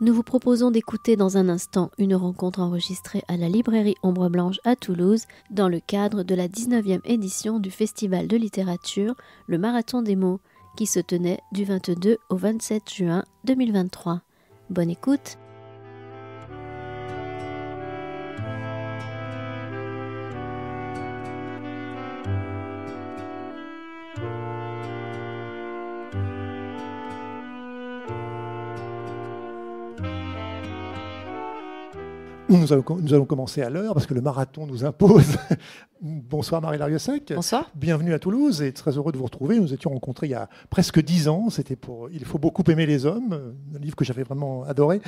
Nous vous proposons d'écouter dans un instant une rencontre enregistrée à la librairie Ombre Blanche à Toulouse dans le cadre de la 19e édition du Festival de littérature, le Marathon des mots, qui se tenait du 22 au 27 juin 2023. Bonne écoute! Nous allons commencer à l'heure parce que le marathon nous impose. Bonsoir Marie Larieussec. Bonsoir. Bienvenue à Toulouse et très heureux de vous retrouver. Nous étions rencontrés il y a presque 10 ans. C'était pour Il faut beaucoup aimer les hommes, un livre que j'avais vraiment adoré.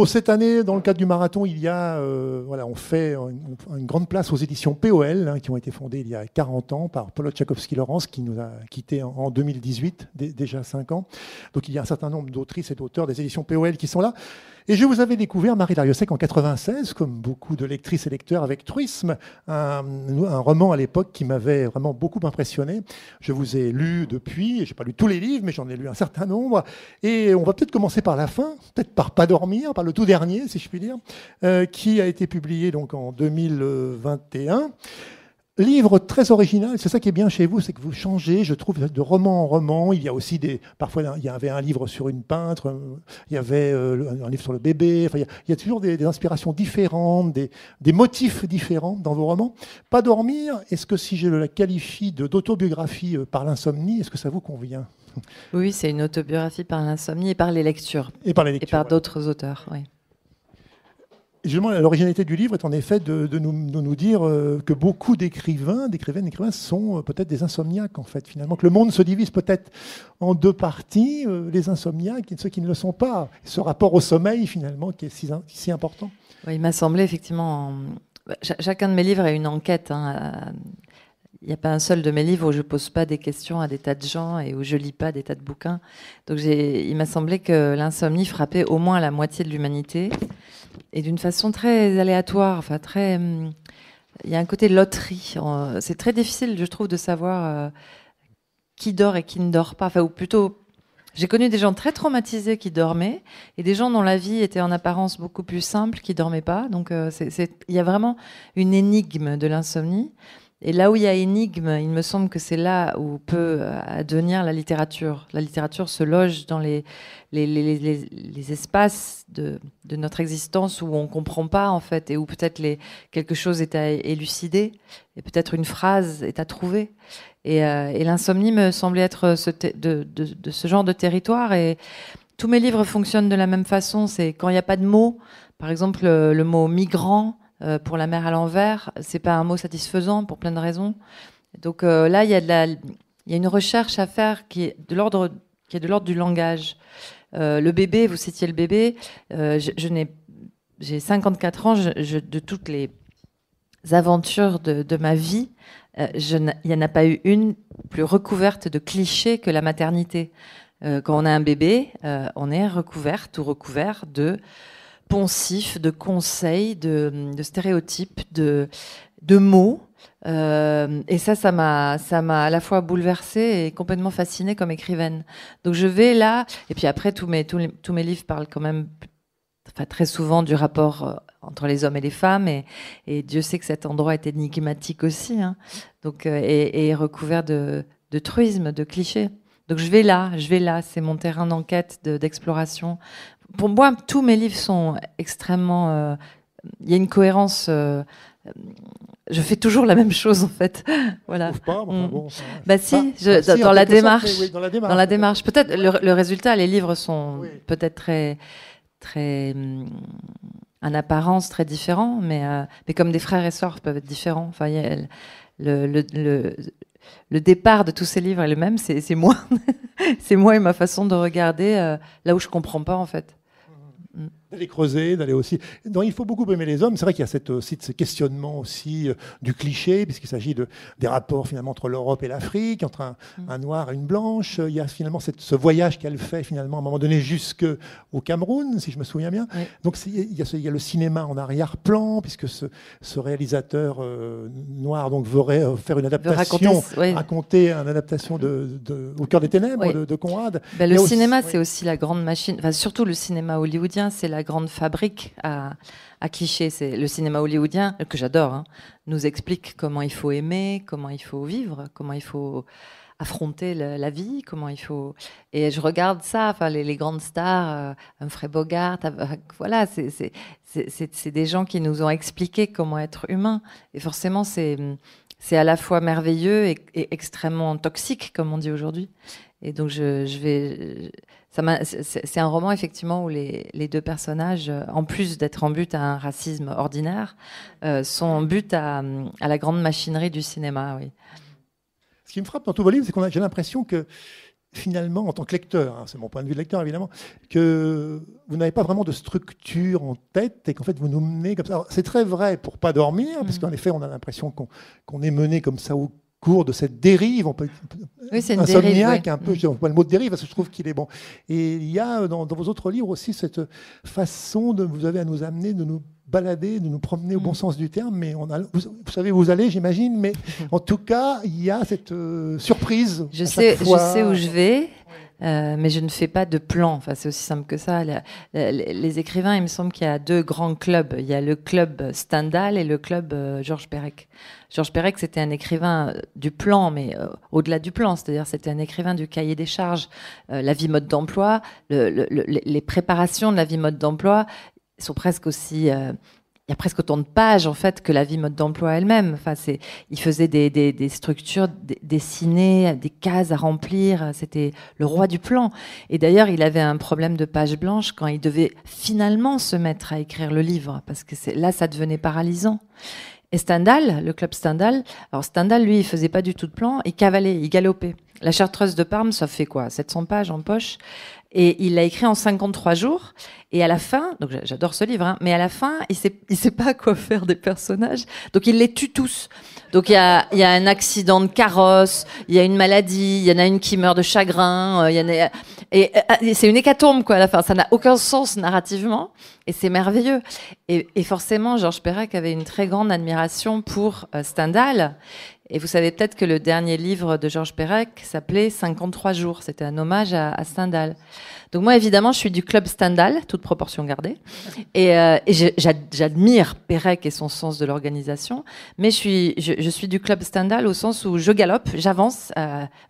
Cette année, dans le cadre du marathon, on fait une grande place aux éditions POL, qui ont été fondées il y a 40 ans par Paul Tchaikovsky-Laurence, qui nous a quittés en 2018, déjà 5 ans. Donc il y a un certain nombre d'autrices et d'auteurs des éditions POL qui sont là. Et je vous avais découvert, Marie Larieussec, en 96, comme beaucoup de lectrices et lecteurs, avec Truisme, un roman à l'époque qui m'avait vraiment beaucoup impressionné. Je vous ai lu depuis, et je n'ai pas lu tous les livres, mais j'en ai lu un certain nombre. Et on va peut-être commencer par la fin, peut-être par Pas dormir, par le tout dernier, si je puis dire, qui a été publié donc en 2021. Livre très original, c'est ça qui est bien chez vous, c'est que vous changez, je trouve, de roman en roman. Il y a aussi parfois il y avait un livre sur une peintre, il y avait un livre sur le bébé. Enfin, il y a toujours des inspirations différentes, des motifs différents dans vos romans. Pas dormir, est-ce que si je la qualifie d'autobiographie par l'insomnie, est-ce que ça vous convient ? Oui, c'est une autobiographie par l'insomnie et par les lectures. Et par les lectures. Et par d'autres auteurs, oui. Justement, l'originalité du livre est en effet de nous dire que beaucoup d'écrivaines sont peut-être des insomniaques, en fait, finalement. Que le monde se divise peut-être en deux parties, les insomniaques et ceux qui ne le sont pas. Et ce rapport au sommeil, finalement, qui est si important. Oui, il m'a semblé, effectivement... Chacun de mes livres est une enquête. Il n'y a pas un seul de mes livres où je ne pose pas des questions à des tas de gens et où je ne lis pas des tas de bouquins. Donc il m'a semblé que l'insomnie frappait au moins la moitié de l'humanité. Et d'une façon très aléatoire, il y a un côté loterie. C'est très difficile, je trouve, de savoir qui dort et qui ne dort pas. Ou plutôt, j'ai connu des gens très traumatisés qui dormaient et des gens dont la vie était en apparence beaucoup plus simple qui dormaient pas. Donc, il y a vraiment une énigme de l'insomnie. Et là où il y a énigme, il me semble que c'est là où peut advenir la littérature. La littérature se loge dans les espaces de notre existence où on ne comprend pas, en fait, et où peut-être quelque chose est à élucider, et peut-être une phrase est à trouver. Et l'insomnie me semblait être de ce genre de territoire. Et tous mes livres fonctionnent de la même façon. C'est quand il n'y a pas de mots, par exemple le mot migrant, pour la mer à l'envers, c'est pas un mot satisfaisant pour plein de raisons. Donc là, il y a une recherche à faire qui est de l'ordre du langage. Le bébé, vous citiez le bébé, j'ai 54 ans, de toutes les aventures de ma vie, il n'y en a pas eu une plus recouverte de clichés que la maternité. Quand on a un bébé, on est recouverte ou recouvert de poncifs, de conseils, de stéréotypes, de mots. Et ça m'a à la fois bouleversée et complètement fascinée comme écrivaine. Donc je vais là, et puis après tous mes livres parlent quand même très souvent du rapport entre les hommes et les femmes, et Dieu sait que cet endroit est énigmatique aussi, hein. Donc, et recouvert de truismes, de clichés. Donc je vais là, c'est mon terrain d'enquête, d'exploration. Pour moi, tous mes livres sont extrêmement... Il y a une cohérence... je fais toujours la même chose, en fait. Voilà. Pas, bon, dans la démarche. Oui, dans la démarche. Peut-être le résultat, les livres sont peut-être très en apparence très différents, mais comme des frères et sœurs peuvent être différents. Enfin, le départ de tous ces livres est le même, c'est moi. C'est moi et ma façon de regarder là où je comprends pas, en fait. d'aller creuser, d'aller aussi. Il faut beaucoup aimer les hommes. C'est vrai qu'il y a aussi ce questionnement aussi du cliché, puisqu'il s'agit des rapports finalement entre l'Europe et l'Afrique, entre un noir et une blanche. Il y a finalement ce voyage qu'elle fait finalement à un moment donné jusqu'au Cameroun, si je me souviens bien. Oui. Donc il y a le cinéma en arrière-plan, puisque ce réalisateur noir donc veut faire une adaptation, raconter une adaptation Au cœur des ténèbres de Conrad. Le cinéma, c'est aussi la grande machine, enfin, surtout le cinéma hollywoodien, c'est la grande fabrique à clichés. C'est le cinéma hollywoodien, que j'adore, nous explique comment il faut aimer, comment il faut vivre, comment il faut affronter la vie, comment il faut... Et je regarde ça, enfin, les grandes stars, Humphrey Bogart, voilà, c'est des gens qui nous ont expliqué comment être humain. Et forcément, c'est à la fois merveilleux et extrêmement toxique, comme on dit aujourd'hui. Et donc, c'est un roman, effectivement, où les deux personnages, en plus d'être en but à un racisme ordinaire, sont en but à la grande machinerie du cinéma, oui. Ce qui me frappe dans tous vos livres, c'est que j'ai l'impression que, finalement, en tant que lecteur, c'est mon point de vue de lecteur, évidemment, que vous n'avez pas vraiment de structure en tête et qu'en fait, vous nous menez comme ça. Alors, c'est très vrai pour pas dormir, parce qu'en effet, on a l'impression qu'on est mené comme ça au cours de cette dérive, c'est une insomniaque, dérive, un peu, je ne pas le mot de dérive, parce que je trouve qu'il est bon. Et il y a dans vos autres livres aussi cette façon vous avez à nous amener, de nous balader, de nous promener au bon sens du terme, mais vous savez où vous allez, j'imagine, mais en tout cas, il y a cette surprise. Je sais où je vais. Mais je ne fais pas de plan. Enfin, c'est aussi simple que ça. Les écrivains, il me semble qu'il y a deux grands clubs. Il y a le club Stendhal et le club Georges Perec. Georges Perec, c'était un écrivain du plan, mais au-delà du plan, c'est-à-dire c'était un écrivain du cahier des charges. La vie mode d'emploi, les préparations de la vie mode d'emploi sont presque aussi... il y a presque autant de pages en fait que la vie mode d'emploi elle-même. Enfin, il faisait des structures dessinées, des cases à remplir. C'était le roi du plan. Et d'ailleurs, il avait un problème de page blanche quand il devait finalement se mettre à écrire le livre, parce que là, ça devenait paralysant. Et Stendhal, le club Stendhal, alors Stendhal, lui, il faisait pas du tout de plan, il cavalait, il galopait. La Chartreuse de Parme, ça fait quoi, 700 pages en poche. Et il l'a écrit en 53 jours. Et à la fin, donc j'adore ce livre, mais à la fin, il sait pas quoi faire des personnages. Donc il les tue tous. Donc il y a un accident de carrosse, il y a une maladie, il y en a une qui meurt de chagrin, et c'est une hécatombe quoi à la fin. Ça n'a aucun sens narrativement, et c'est merveilleux. Et forcément, Georges Perec avait une très grande admiration pour Stendhal. Et vous savez peut-être que le dernier livre de Georges Perec s'appelait 53 jours. C'était un hommage à Stendhal. Donc moi, évidemment, je suis du club Stendhal, toute proportion gardée. Et j'admire Perec et son sens de l'organisation. Mais je suis du club Stendhal au sens où je galope, j'avance,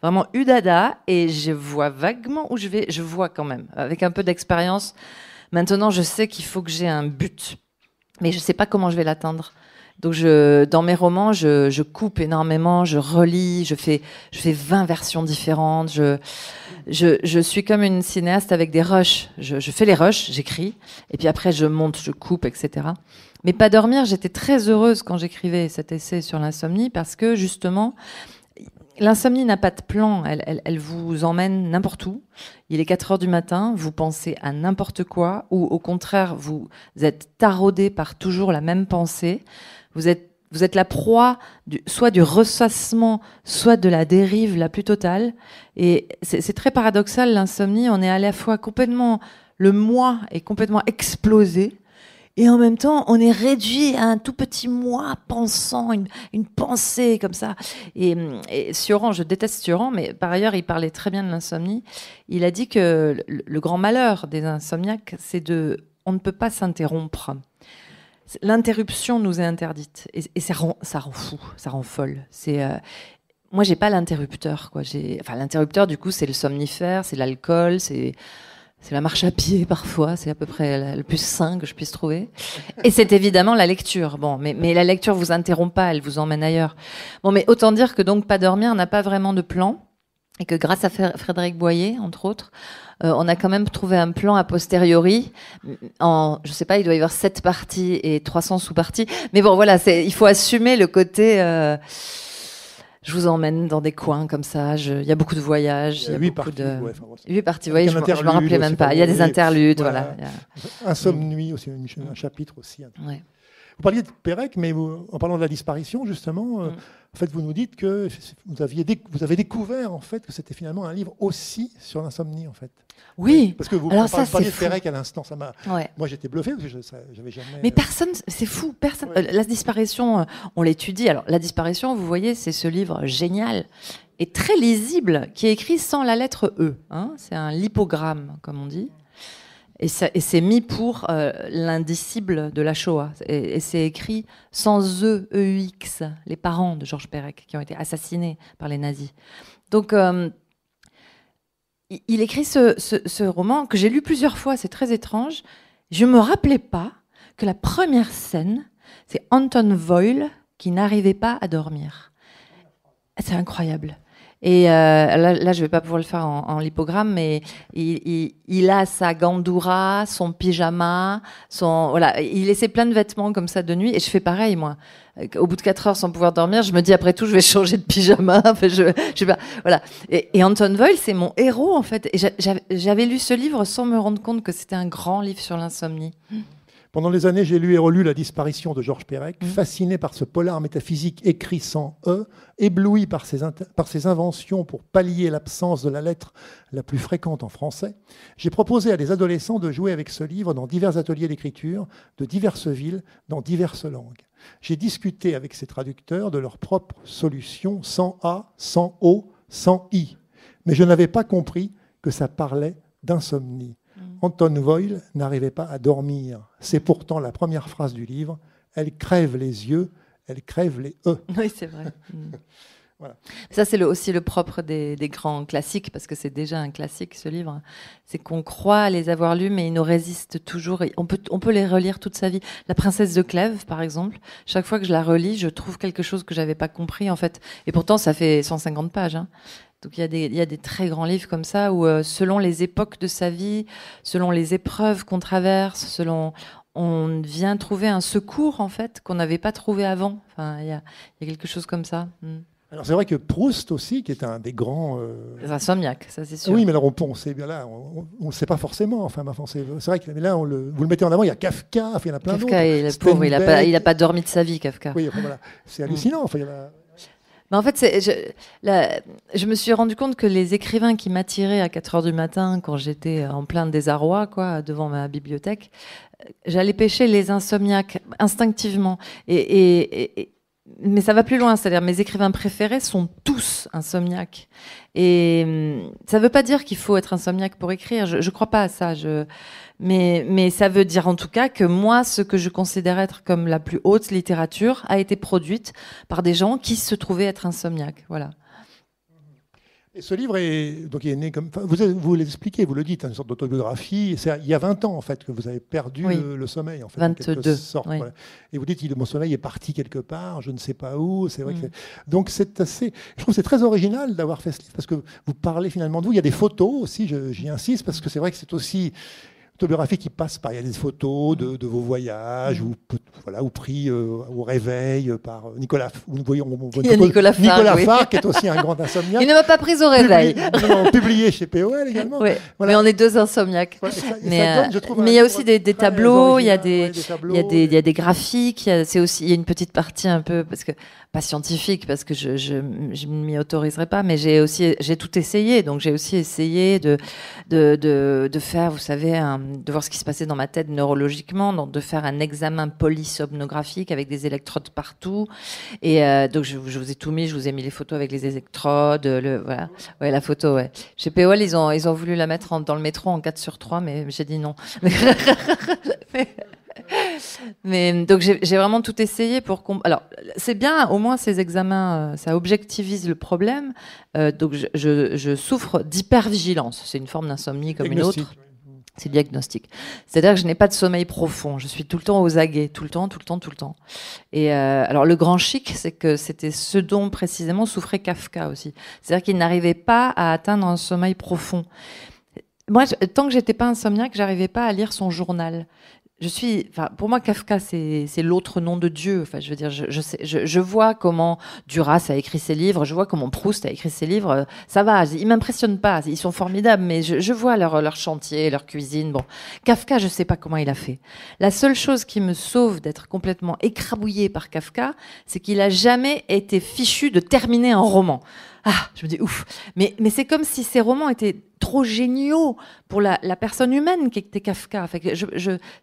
vraiment udada, et je vois vaguement où je vais. Je vois quand même, avec un peu d'expérience. Maintenant, je sais qu'il faut que j'ai un but. Mais je ne sais pas comment je vais l'atteindre. Donc dans mes romans, je coupe énormément, je relis, je fais 20 versions différentes. Je suis comme une cinéaste avec des rushs. Je fais les rushs, j'écris, et puis après je monte, je coupe, etc. Mais Pas dormir, j'étais très heureuse quand j'écrivais cet essai sur l'insomnie, parce que justement, l'insomnie n'a pas de plan, elle vous emmène n'importe où. Il est 4 heures du matin, vous pensez à n'importe quoi, ou au contraire, vous êtes taraudé par toujours la même pensée. Vous êtes la proie soit du ressassement, soit de la dérive la plus totale. Et c'est très paradoxal, l'insomnie. On est à la fois complètement... Le moi est complètement explosé. Et en même temps, on est réduit à un tout petit moi pensant, une pensée comme ça. Et Sioran, je déteste Sioran, mais par ailleurs, il parlait très bien de l'insomnie. Il a dit que le grand malheur des insomniaques, on ne peut pas s'interrompre. L'interruption nous est interdite. Et ça rend fou, ça rend folle. Moi, j'ai pas l'interrupteur, quoi. L'interrupteur, du coup, c'est le somnifère, c'est l'alcool, c'est la marche à pied parfois, c'est à peu près le plus sain que je puisse trouver. Et c'est évidemment la lecture. Bon, mais la lecture vous interrompt pas, elle vous emmène ailleurs. Bon, mais autant dire que donc Pas dormir n'a pas vraiment de plan, et que grâce à Frédéric Boyer, entre autres, on a quand même trouvé un plan a posteriori. Je sais pas, il doit y avoir 7 parties et 300 sous-parties. Mais bon, voilà, il faut assumer le côté. je vous emmène dans des coins comme ça. Il y a beaucoup de voyages. Il y a 8 beaucoup parties. de... Ouais, enfin, bon, 8 parties, oui, je me rappelais aussi, même pas. Il y a des interludes, voilà. Insomnie aussi, un chapitre aussi. Ouais. Vous parliez de Pérec, mais en parlant de la disparition, justement, en fait, vous nous dites que vous avez découvert en fait que c'était finalement un livre aussi sur l'insomnie, en fait. Oui. Parce que vous Alors ça, parliez de fou. Pérec à l'instant, ça m'a. Ouais. Moi, j'étais bluffé parce que j'avais jamais. Mais personne, c'est fou, personne. Ouais. La disparition, on l'étudie. Alors la disparition, vous voyez, c'est ce livre génial et très lisible qui est écrit sans la lettre E. Hein. C'est un lipogramme, comme on dit. Et c'est mis pour l'indicible de la Shoah. Et c'est écrit sans E-E-U-X, les parents de Georges Perec, qui ont été assassinés par les nazis. Donc, il écrit ce roman que j'ai lu plusieurs fois, c'est très étrange. Je ne me rappelais pas que la première scène, c'est Anton Voil qui n'arrivait pas à dormir. C'est incroyable. Et là, je vais pas pouvoir le faire en lipogramme, mais il a sa gandoura, son pyjama, voilà, il laissait plein de vêtements comme ça de nuit. Et je fais pareil, moi. Au bout de 4 heures sans pouvoir dormir, je me dis après tout, je vais changer de pyjama. Enfin, je sais pas, voilà. Et Anton Voil, c'est mon héros en fait. Et j'avais lu ce livre sans me rendre compte que c'était un grand livre sur l'insomnie. Pendant des années, j'ai lu et relu La disparition de Georges Perec, fasciné par ce polar métaphysique écrit sans E, ébloui par ses inventions pour pallier l'absence de la lettre la plus fréquente en français. J'ai proposé à des adolescents de jouer avec ce livre dans divers ateliers d'écriture, de diverses villes, dans diverses langues. J'ai discuté avec ces traducteurs de leurs propres solutions, sans A, sans O, sans I. Mais je n'avais pas compris que ça parlait d'insomnie. Anton Voil n'arrivait pas à dormir. C'est pourtant la première phrase du livre. Elle crève les yeux, elle crève les E. Oui, c'est vrai. Voilà. Ça, c'est aussi le propre des grands classiques, parce que c'est déjà un classique, ce livre. C'est qu'on croit les avoir lus, mais ils nous résistent toujours. On peut les relire toute sa vie. La Princesse de Clèves, par exemple, chaque fois que je la relis, je trouve quelque chose que j'avais pas compris, en fait. Et pourtant, ça fait 150 pages, hein. Donc il y a des très grands livres comme ça où selon les époques de sa vie, selon les épreuves qu'on traverse, on vient trouver un secours en fait qu'on n'avait pas trouvé avant. Enfin, il y a quelque chose comme ça. Alors c'est vrai que Proust aussi, qui est un des grands... Insomniaque, ça c'est sûr. Oui, mais alors on sait bien là, on ne sait pas forcément. Enfin, c'est vrai que là, vous le mettez en avant. Il y a Kafka, enfin, il y en a plein d'autres. Kafka, le pauvre, il a pas dormi de sa vie, Kafka. Oui, enfin, voilà, c'est hallucinant. Enfin, il y en a... Mais en fait, je me suis rendu compte que les écrivains qui m'attiraient à 4 heures du matin, quand j'étais en plein désarroi, quoi, devant ma bibliothèque, j'allais pêcher les insomniaques instinctivement. Mais ça va plus loin, c'est-à-dire mes écrivains préférés sont tous insomniaques. Et ça ne veut pas dire qu'il faut être insomniaque pour écrire. Je ne crois pas à ça. Mais ça veut dire en tout cas que moi, ce que je considère être comme la plus haute littérature a été produite par des gens qui se trouvaient être insomniaques. Voilà. Et ce livre est né comme... Vous l'expliquez, vous le dites, une sorte d'autobiographie. Il y a 20 ans, en fait, que vous avez perdu le sommeil. En fait, 22. En quelque sorte, Oui. Voilà. Et vous dites, mon sommeil est parti quelque part, je ne sais pas où. C'est vrai que donc, c'est assez... Je trouve que c'est très original d'avoir fait ce livre, parce que vous parlez finalement de vous. Il y a des photos aussi, j'y insiste, parce que c'est vrai que c'est aussi... autobiographie qui passe par, il y a des photos de vos voyages, ou pris au réveil par Nicolas. On voit Nicolas Farr, qui est aussi un grand insomniaque. Il ne m'a pas prise au réveil. Publié chez POL également. Ouais. Voilà. Mais on est 2 insomniaques. Ouais, mais il y a aussi des tableaux, il y a des graphiques, il y a une petite partie un peu, parce que pas scientifique, parce que je ne m'y autoriserai pas, mais j'ai tout essayé. Donc j'ai aussi essayé de faire, vous savez, de voir ce qui se passait dans ma tête neurologiquement, donc de faire un examen polysomnographique avec des électrodes partout. Et donc je vous ai tout mis, je vous ai mis les photos avec les électrodes, voilà, ouais, la photo, ouais. Chez POL, ils ont voulu la mettre dans le métro en 4/3, mais j'ai dit non. Mais donc j'ai vraiment tout essayé pour alors c'est bien, au moins ces examens ça objectivise le problème. Donc je souffre d'hypervigilance, c'est une forme d'insomnie comme une autre. C'est le diagnostic. C'est-à-dire que je n'ai pas de sommeil profond. Je suis tout le temps aux aguets, tout le temps. Et alors le grand chic, c'est que c'était ce dont précisément souffrait Kafka aussi. C'est-à-dire qu'il n'arrivait pas à atteindre un sommeil profond. Moi, tant que j'étais pas insomniaque, j'arrivais pas à lire son journal. pour moi, Kafka, c'est l'autre nom de Dieu. Enfin, je veux dire, je vois comment Duras a écrit ses livres, je vois comment Proust a écrit ses livres. Ça va, ils m'impressionnent pas, ils sont formidables, mais je vois leur chantier, leur cuisine. Bon, Kafka, je sais pas comment il a fait. La seule chose qui me sauve d'être complètement écrabouillée par Kafka, c'est qu'il a jamais été fichu de terminer un roman. Ah, je me dis ouf. Mais c'est comme si ces romans étaient trop géniaux pour la personne humaine qui était Kafka. Enfin,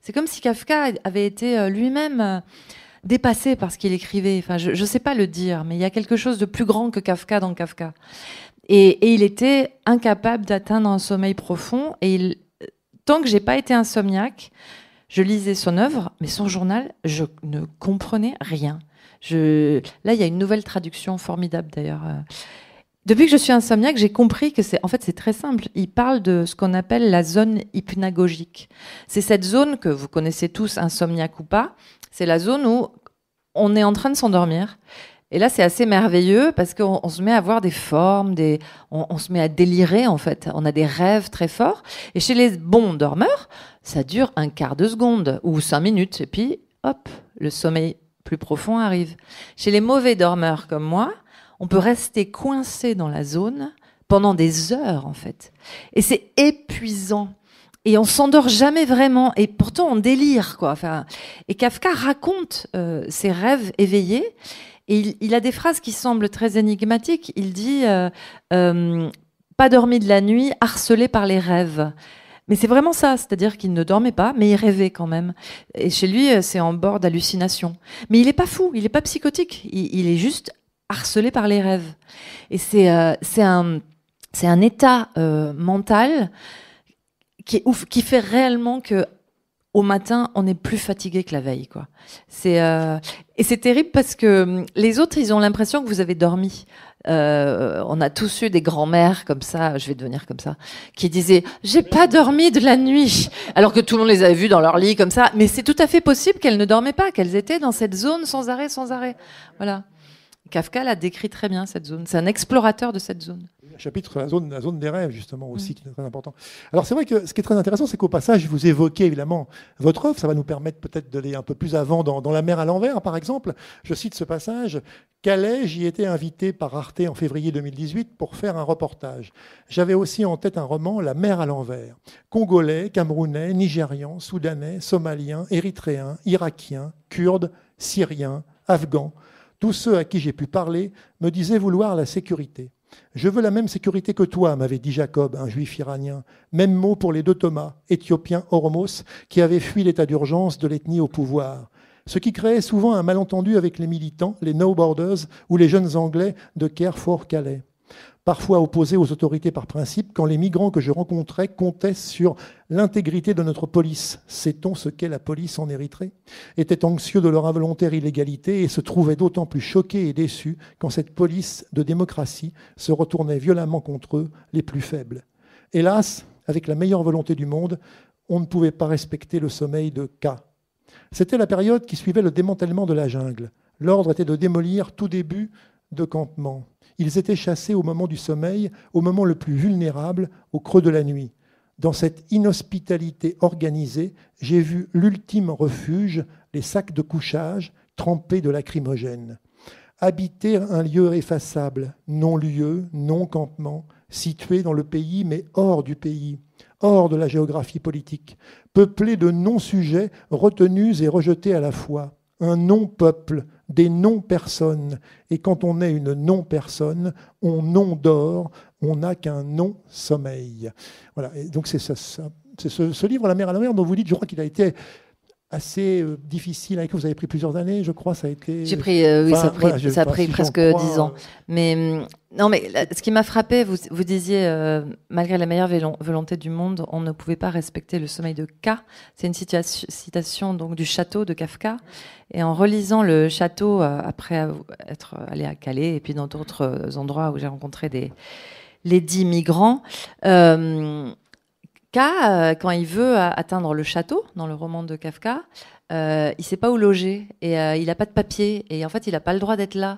c'est comme si Kafka avait été lui-même dépassé par ce qu'il écrivait. Enfin, je sais pas le dire, mais il y a quelque chose de plus grand que Kafka dans Kafka. Et il était incapable d'atteindre un sommeil profond. Et tant que j'ai pas été insomniaque, je lisais son œuvre, mais son journal, je ne comprenais rien. Là, il y a une nouvelle traduction formidable d'ailleurs. Depuis que je suis insomniaque, j'ai compris que c'est très simple. Il parle de ce qu'on appelle la zone hypnagogique. C'est cette zone que vous connaissez tous, insomniaque ou pas. C'est la zone où on est en train de s'endormir. Et là, c'est assez merveilleux parce qu'on se met à voir des formes, on se met à délirer en fait. On a des rêves très forts. Et chez les bons dormeurs, ça dure un quart de seconde ou 5 minutes. Et puis, hop, le sommeil plus profond arrive. Chez les mauvais dormeurs comme moi, on peut rester coincé dans la zone pendant des heures, en fait. Et c'est épuisant. Et on s'endort jamais vraiment. Et pourtant, on délire, quoi. Enfin, et Kafka raconte ses rêves éveillés. Et il a des phrases qui semblent très énigmatiques. Il dit pas dormi de la nuit, harcelé par les rêves. Mais c'est vraiment ça, c'est-à-dire qu'il ne dormait pas, mais il rêvait quand même. Et chez lui, c'est en bord d'hallucination. Mais il n'est pas fou, il n'est pas psychotique. Il est juste harcelé par les rêves. Et c'est un état mental qui est ouf, qui fait réellement que au matin, on est plus fatigué que la veille, quoi. Et c'est terrible parce que les autres, ils ont l'impression que vous avez dormi. On a tous eu des grands-mères comme ça, je vais devenir comme ça, qui disaient « j'ai pas dormi de la nuit », alors que tout le monde les avait vues dans leur lit comme ça. Mais c'est tout à fait possible qu'elles ne dormaient pas, qu'elles étaient dans cette zone sans arrêt, sans arrêt. Voilà. Kafka l'a décrit très bien, cette zone. C'est un explorateur de cette zone. Un chapitre sur la zone des rêves, justement, aussi, qui est très important. Alors, c'est vrai que ce qui est très intéressant, c'est qu'au passage, vous évoquez évidemment votre œuvre. Ça va nous permettre peut-être d'aller un peu plus avant dans La mer à l'envers, par exemple. Je cite ce passage. Calais, j'y étais invité par Arte en février 2018 pour faire un reportage. J'avais aussi en tête un roman, La mer à l'envers. Congolais, Camerounais, Nigérians, Soudanais, Somaliens, Érythréens, Irakiens, Kurdes, Syriens, Afghans. Tous ceux à qui j'ai pu parler me disaient vouloir la sécurité. Je veux la même sécurité que toi, m'avait dit Jacob, un juif iranien. Même mot pour les 2 Thomas, éthiopiens Oromos, qui avaient fui l'état d'urgence de l'ethnie au pouvoir. Ce qui créait souvent un malentendu avec les militants, les No Borders ou les jeunes Anglais de Care for Calais. Parfois opposés aux autorités par principe, quand les migrants que je rencontrais comptaient sur l'intégrité de notre police, sait-on ce qu'est la police en Érythrée, étaient anxieux de leur involontaire illégalité et se trouvaient d'autant plus choqués et déçus quand cette police de démocratie se retournait violemment contre eux, les plus faibles. Hélas, avec la meilleure volonté du monde, on ne pouvait pas respecter le sommeil de K. C'était la période qui suivait le démantèlement de la jungle. L'ordre était de démolir tout début de campement. Ils étaient chassés au moment du sommeil, au moment le plus vulnérable, au creux de la nuit. Dans cette inhospitalité organisée, j'ai vu l'ultime refuge, les sacs de couchage trempés de lacrymogènes. Habiter un lieu effaçable, non-lieu, non-campement, situé dans le pays mais hors du pays, hors de la géographie politique, peuplé de non-sujets retenus et rejetés à la fois. Un non-peuple, des non-personnes. Et quand on est une non-personne, on non-dort, on n'a qu'un non-sommeil. Voilà. Et donc c'est ce livre, La mer à l'envers, dont vous dites, je crois qu'il a été assez difficile avec vous. Vous avez pris plusieurs années, je crois, ça a été... J'ai pris, oui, ça a pris presque 10 ans. Mais non, mais ce qui m'a frappé, vous disiez, malgré la meilleure volonté du monde, on ne pouvait pas respecter le sommeil de K. C'est une citation donc du château de Kafka. Et en relisant le château après être allé à Calais et puis dans d'autres endroits où j'ai rencontré les 10 migrants. K, quand il veut atteindre le château, dans le roman de Kafka, il sait pas où loger et il a pas de papier et en fait il a pas le droit d'être là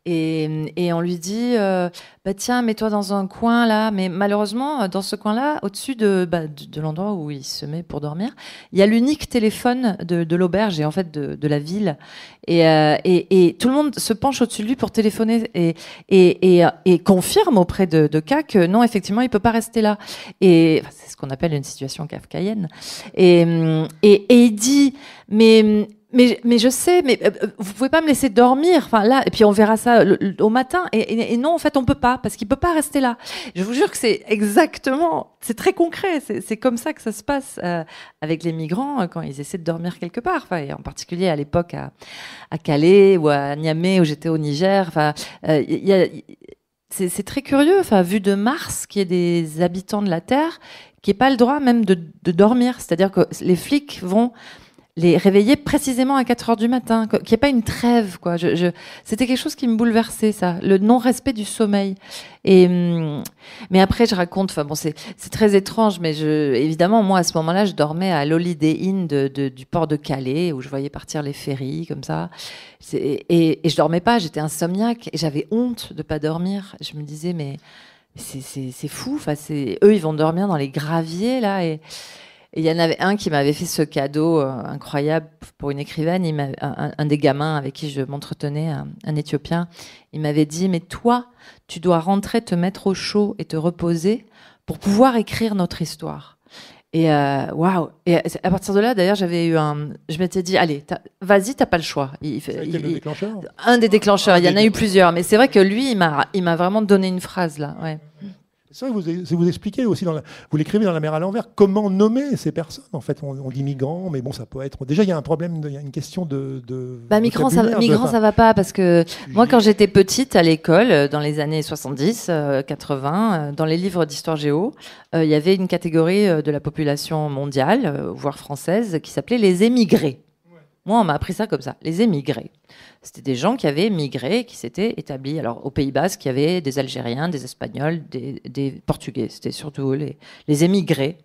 et on lui dit bah tiens mets-toi dans un coin là, mais malheureusement dans ce coin-là au-dessus de l'endroit où il se met pour dormir, il y a l'unique téléphone de l'auberge et en fait de la ville et tout le monde se penche au-dessus de lui pour téléphoner et confirme auprès de K que non effectivement il peut pas rester là et enfin, c'est ce qu'on appelle une situation kafkaïenne et il dit mais je sais, mais vous pouvez pas me laisser dormir. Enfin là, et puis on verra ça au matin. Et non, en fait, on peut pas parce qu'il peut pas rester là. Je vous jure que c'est exactement, c'est très concret. C'est comme ça que ça se passe avec les migrants quand ils essaient de dormir quelque part. Enfin, et en particulier à l'époque à Calais ou à Niamey où j'étais au Niger. Enfin, c'est très curieux. Enfin, vu de Mars, qu'il y ait des habitants de la Terre qui n'aient pas le droit même de dormir. C'est-à-dire que les flics vont les réveiller précisément à 4 heures du matin, qu'il n'y ait pas une trêve, quoi. C'était quelque chose qui me bouleversait, ça, le non-respect du sommeil. Mais après, je raconte, enfin bon, c'est très étrange, mais évidemment, moi, à ce moment-là, je dormais à l'Holiday Inn du port de Calais, où je voyais partir les ferries, comme ça. Et je dormais pas, j'étais insomniaque, et j'avais honte de pas dormir. Je me disais, mais c'est fou, enfin, eux, ils vont dormir dans les graviers, là, et il y en avait un qui m'avait fait ce cadeau incroyable pour une écrivaine. Un des gamins avec qui je m'entretenais, un Éthiopien, il m'avait dit « Mais toi, tu dois rentrer, te mettre au chaud et te reposer pour pouvoir écrire notre histoire. » Et waouh! Et à partir de là, d'ailleurs, je m'étais dit « Allez, vas-y, t'as pas le choix. » le déclencheur ? Un des déclencheurs. Il y en a eu plusieurs, mais c'est vrai que lui, il m'a vraiment donné une phrase là. Ouais. C'est vrai que vous expliquez aussi, vous l'écrivez dans La mer à l'envers, comment nommer ces personnes. En fait, on dit migrants, mais bon, ça peut être. Déjà, il y a un problème, il y a une question de. Migrants, ça va pas, parce que moi, quand j'étais petite à l'école, dans les années 70, 80, dans les livres d'histoire géo, il y avait une catégorie de la population mondiale, voire française, qui s'appelait les émigrés. Moi, on m'a appris ça comme ça, les émigrés. C'était des gens qui avaient migré, qui s'étaient établis. Alors, au Pays Basque, il y avait des Algériens, des Espagnols, des Portugais. C'était surtout les émigrés.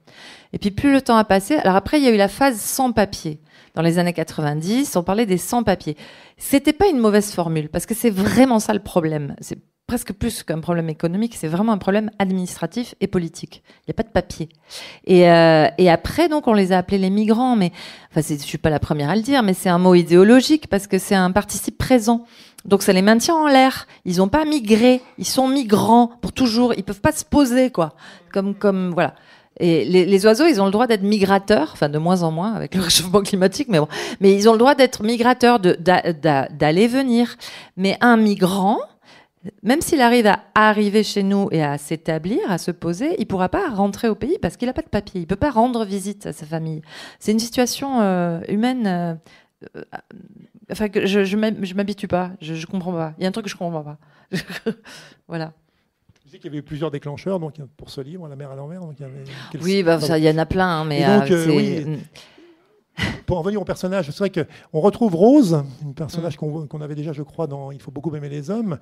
Et puis, plus le temps a passé, alors après, il y a eu la phase sans-papiers. Dans les années 90, on parlait des sans-papiers. C'était pas une mauvaise formule, parce que c'est vraiment ça le problème. C'est presque plus qu'un problème économique, c'est vraiment un problème administratif et politique. Il n'y a pas de papier. Et après, donc, on les a appelés les migrants, mais enfin, je suis pas la première à le dire, mais c'est un mot idéologique parce que c'est un participe présent. Donc, ça les maintient en l'air. Ils n'ont pas migré, ils sont migrants pour toujours. Ils peuvent pas se poser, quoi. Comme voilà. Et les oiseaux, ils ont le droit d'être migrateurs, enfin de moins en moins avec le réchauffement climatique, mais bon. Mais ils ont le droit d'être migrateurs, d'aller venir. Mais un migrant, même s'il arrive à arriver chez nous et à s'établir, à se poser, il pourra pas rentrer au pays parce qu'il n'a pas de papier. Il peut pas rendre visite à sa famille. C'est une situation humaine. Enfin, que je m'habitue pas. Je comprends pas. Il y a un truc que je comprends pas. Voilà. Vous savez qu'il y avait eu plusieurs déclencheurs donc pour ce livre, La mer à l'envers. Donc oui, ça, il y en a plein, hein, mais donc, oui. Pour en venir au personnage, c'est vrai qu'on retrouve Rose, un personnage qu'on avait déjà, je crois, dans Il faut beaucoup aimer les hommes.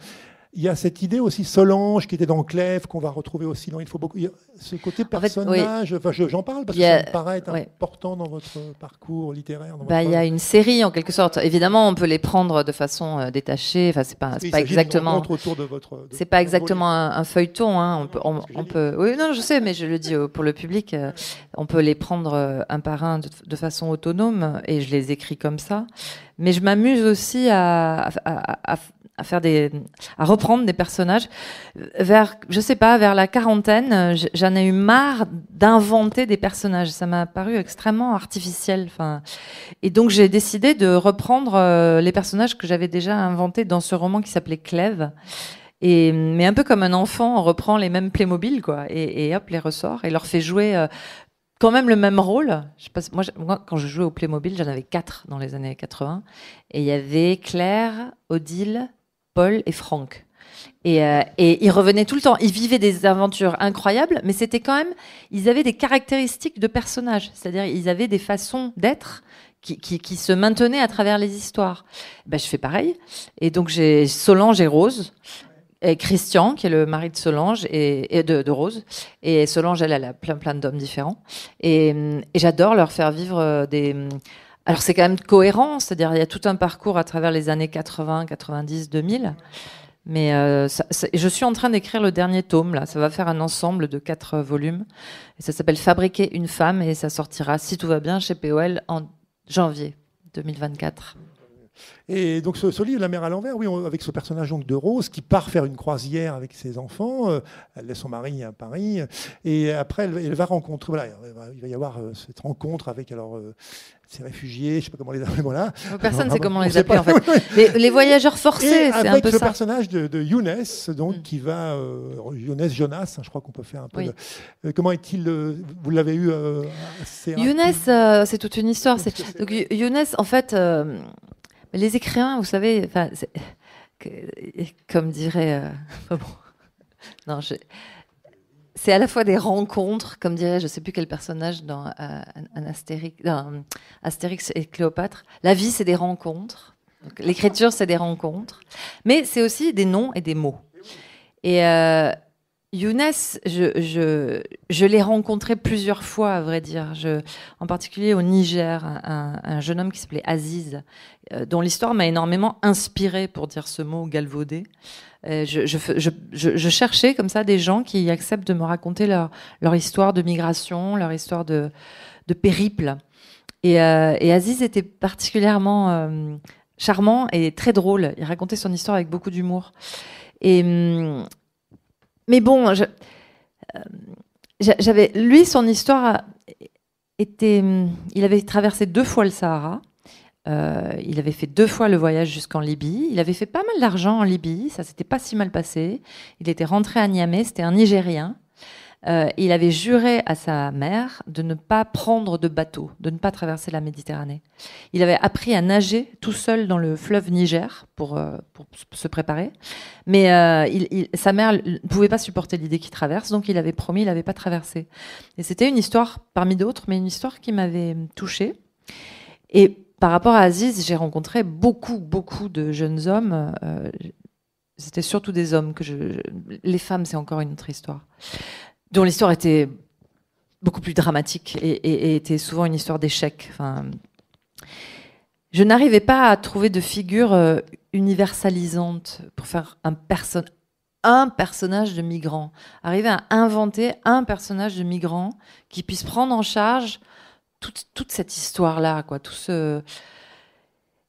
Il y a cette idée aussi, Solange, qui était dans Clèves, qu'on va retrouver aussi dans Il faut beaucoup. Il y a ce côté personnage, enfin, j'en parle parce que ça me paraît être important dans votre parcours littéraire. Il y a une série, en quelque sorte. Évidemment, on peut les prendre de façon détachée. Enfin, c'est pas exactement. C'est pas exactement un feuilleton. Hein. On peut. Oui, non, je sais, mais je le dis pour le public. On peut les prendre un par un de façon autonome, et je les écris comme ça. Mais je m'amuse aussi à reprendre des personnages vers la quarantaine. J'en ai eu marre d'inventer des personnages. Ça m'a paru extrêmement artificiel. Et donc j'ai décidé de reprendre les personnages que j'avais déjà inventés dans ce roman qui s'appelait Clèves. Mais un peu comme un enfant, on reprend les mêmes Playmobil, quoi, et hop, les ressort et leur fait jouer quand même le même rôle. Moi, quand je jouais au Playmobil, j'en avais 4 dans les années 80. Et il y avait Claire, Odile, Paul et Franck. Et ils revenaient tout le temps. Ils vivaient des aventures incroyables, mais c'était quand même... Ils avaient des caractéristiques de personnages. C'est-à-dire, ils avaient des façons d'être qui se maintenaient à travers les histoires. Je fais pareil. Et donc, j'ai Solange et Rose. Et Christian, qui est le mari de Solange et de Rose. Et Solange, elle a plein d'hommes différents. Et j'adore leur faire vivre Alors c'est quand même cohérent, c'est-à-dire il y a tout un parcours à travers les années 80, 90, 2000. Mais je suis en train d'écrire le dernier tome, là. Ça va faire un ensemble de 4 volumes. Et ça s'appelle Fabriquer une femme et ça sortira, si tout va bien, chez POL en janvier 2024. Et donc ce livre, La mer à l'envers, oui, avec ce personnage donc de Rose qui part faire une croisière avec ses enfants, elle laisse son mari à Paris, et après elle va rencontrer, voilà, il va y avoir cette rencontre avec ces réfugiés, je ne sais pas comment les appeler, voilà. Personne ne sait comment les appeler en fait. Les voyageurs forcés, c'est un peu ça. Avec ce personnage de Younes, donc qui va, Younes Jonas, je crois qu'on peut faire un peu. Oui. Comment est-il vous l'avez eu assez Younes, c'est toute une histoire. Donc Younes, en fait. Les écrivains, vous savez, comme dirait... non, c'est à la fois des rencontres, comme dirait, je ne sais plus quel personnage dans Astérix et Cléopâtre. La vie, c'est des rencontres. L'écriture, c'est des rencontres. Mais c'est aussi des noms et des mots. Et Younes, je l'ai rencontré plusieurs fois, à vrai dire. En particulier au Niger, un jeune homme qui s'appelait Aziz, dont l'histoire m'a énormément inspirée, pour dire ce mot galvaudé. Je cherchais comme ça des gens qui acceptent de me raconter leur histoire de migration, leur histoire de périple. Et Aziz était particulièrement charmant et très drôle. Il racontait son histoire avec beaucoup d'humour. Mais bon, lui, son histoire était... Il avait traversé 2 fois le Sahara. Il avait fait 2 fois le voyage jusqu'en Libye. Il avait fait pas mal d'argent en Libye. Ça s'était pas si mal passé. Il était rentré à Niamey. C'était un Nigérien. Il avait juré à sa mère de ne pas prendre de bateau, de ne pas traverser la Méditerranée. Il avait appris à nager tout seul dans le fleuve Niger pour se préparer. Mais sa mère ne pouvait pas supporter l'idée qu'il traverse, donc il avait promis, il n'avait pas traversé. Et c'était une histoire parmi d'autres, mais une histoire qui m'avait touchée. Et par rapport à Aziz, j'ai rencontré beaucoup de jeunes hommes. C'était surtout des hommes. Les femmes, c'est encore une autre histoire. Dont l'histoire était beaucoup plus dramatique et était souvent une histoire d'échec. Enfin, je n'arrivais pas à trouver de figure universalisante pour faire un personnage de migrant. Arriver à inventer un personnage de migrant qui puisse prendre en charge toute cette histoire-là, quoi.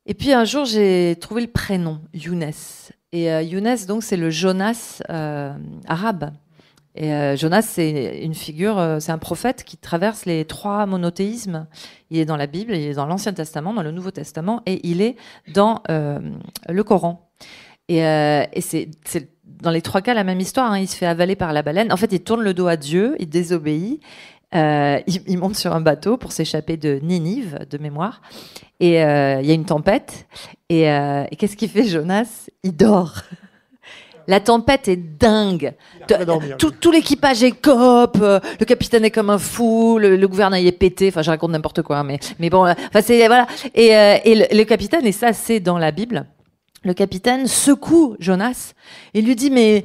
Et puis un jour, j'ai trouvé le prénom, Younes. Et Younes, donc, c'est le Jonas arabe. Et Jonas, c'est une figure, c'est un prophète qui traverse les 3 monothéismes. Il est dans la Bible, il est dans l'Ancien Testament, dans le Nouveau Testament, et il est dans le Coran. Et c'est dans les 3 cas la même histoire. Hein. Il se fait avaler par la baleine. En fait, il tourne le dos à Dieu, il désobéit. Il monte sur un bateau pour s'échapper de Ninive, de mémoire. Et il y a une tempête. Et qu'est-ce qu'il fait, Jonas ? Il dort. La tempête est dingue. Tout l'équipage est cop. Le capitaine est comme un fou. Le gouvernail est pété. Enfin, je raconte n'importe quoi, mais bon. Enfin, c'est voilà. Et le capitaine, et ça, c'est dans la Bible. Le capitaine secoue Jonas et lui dit mais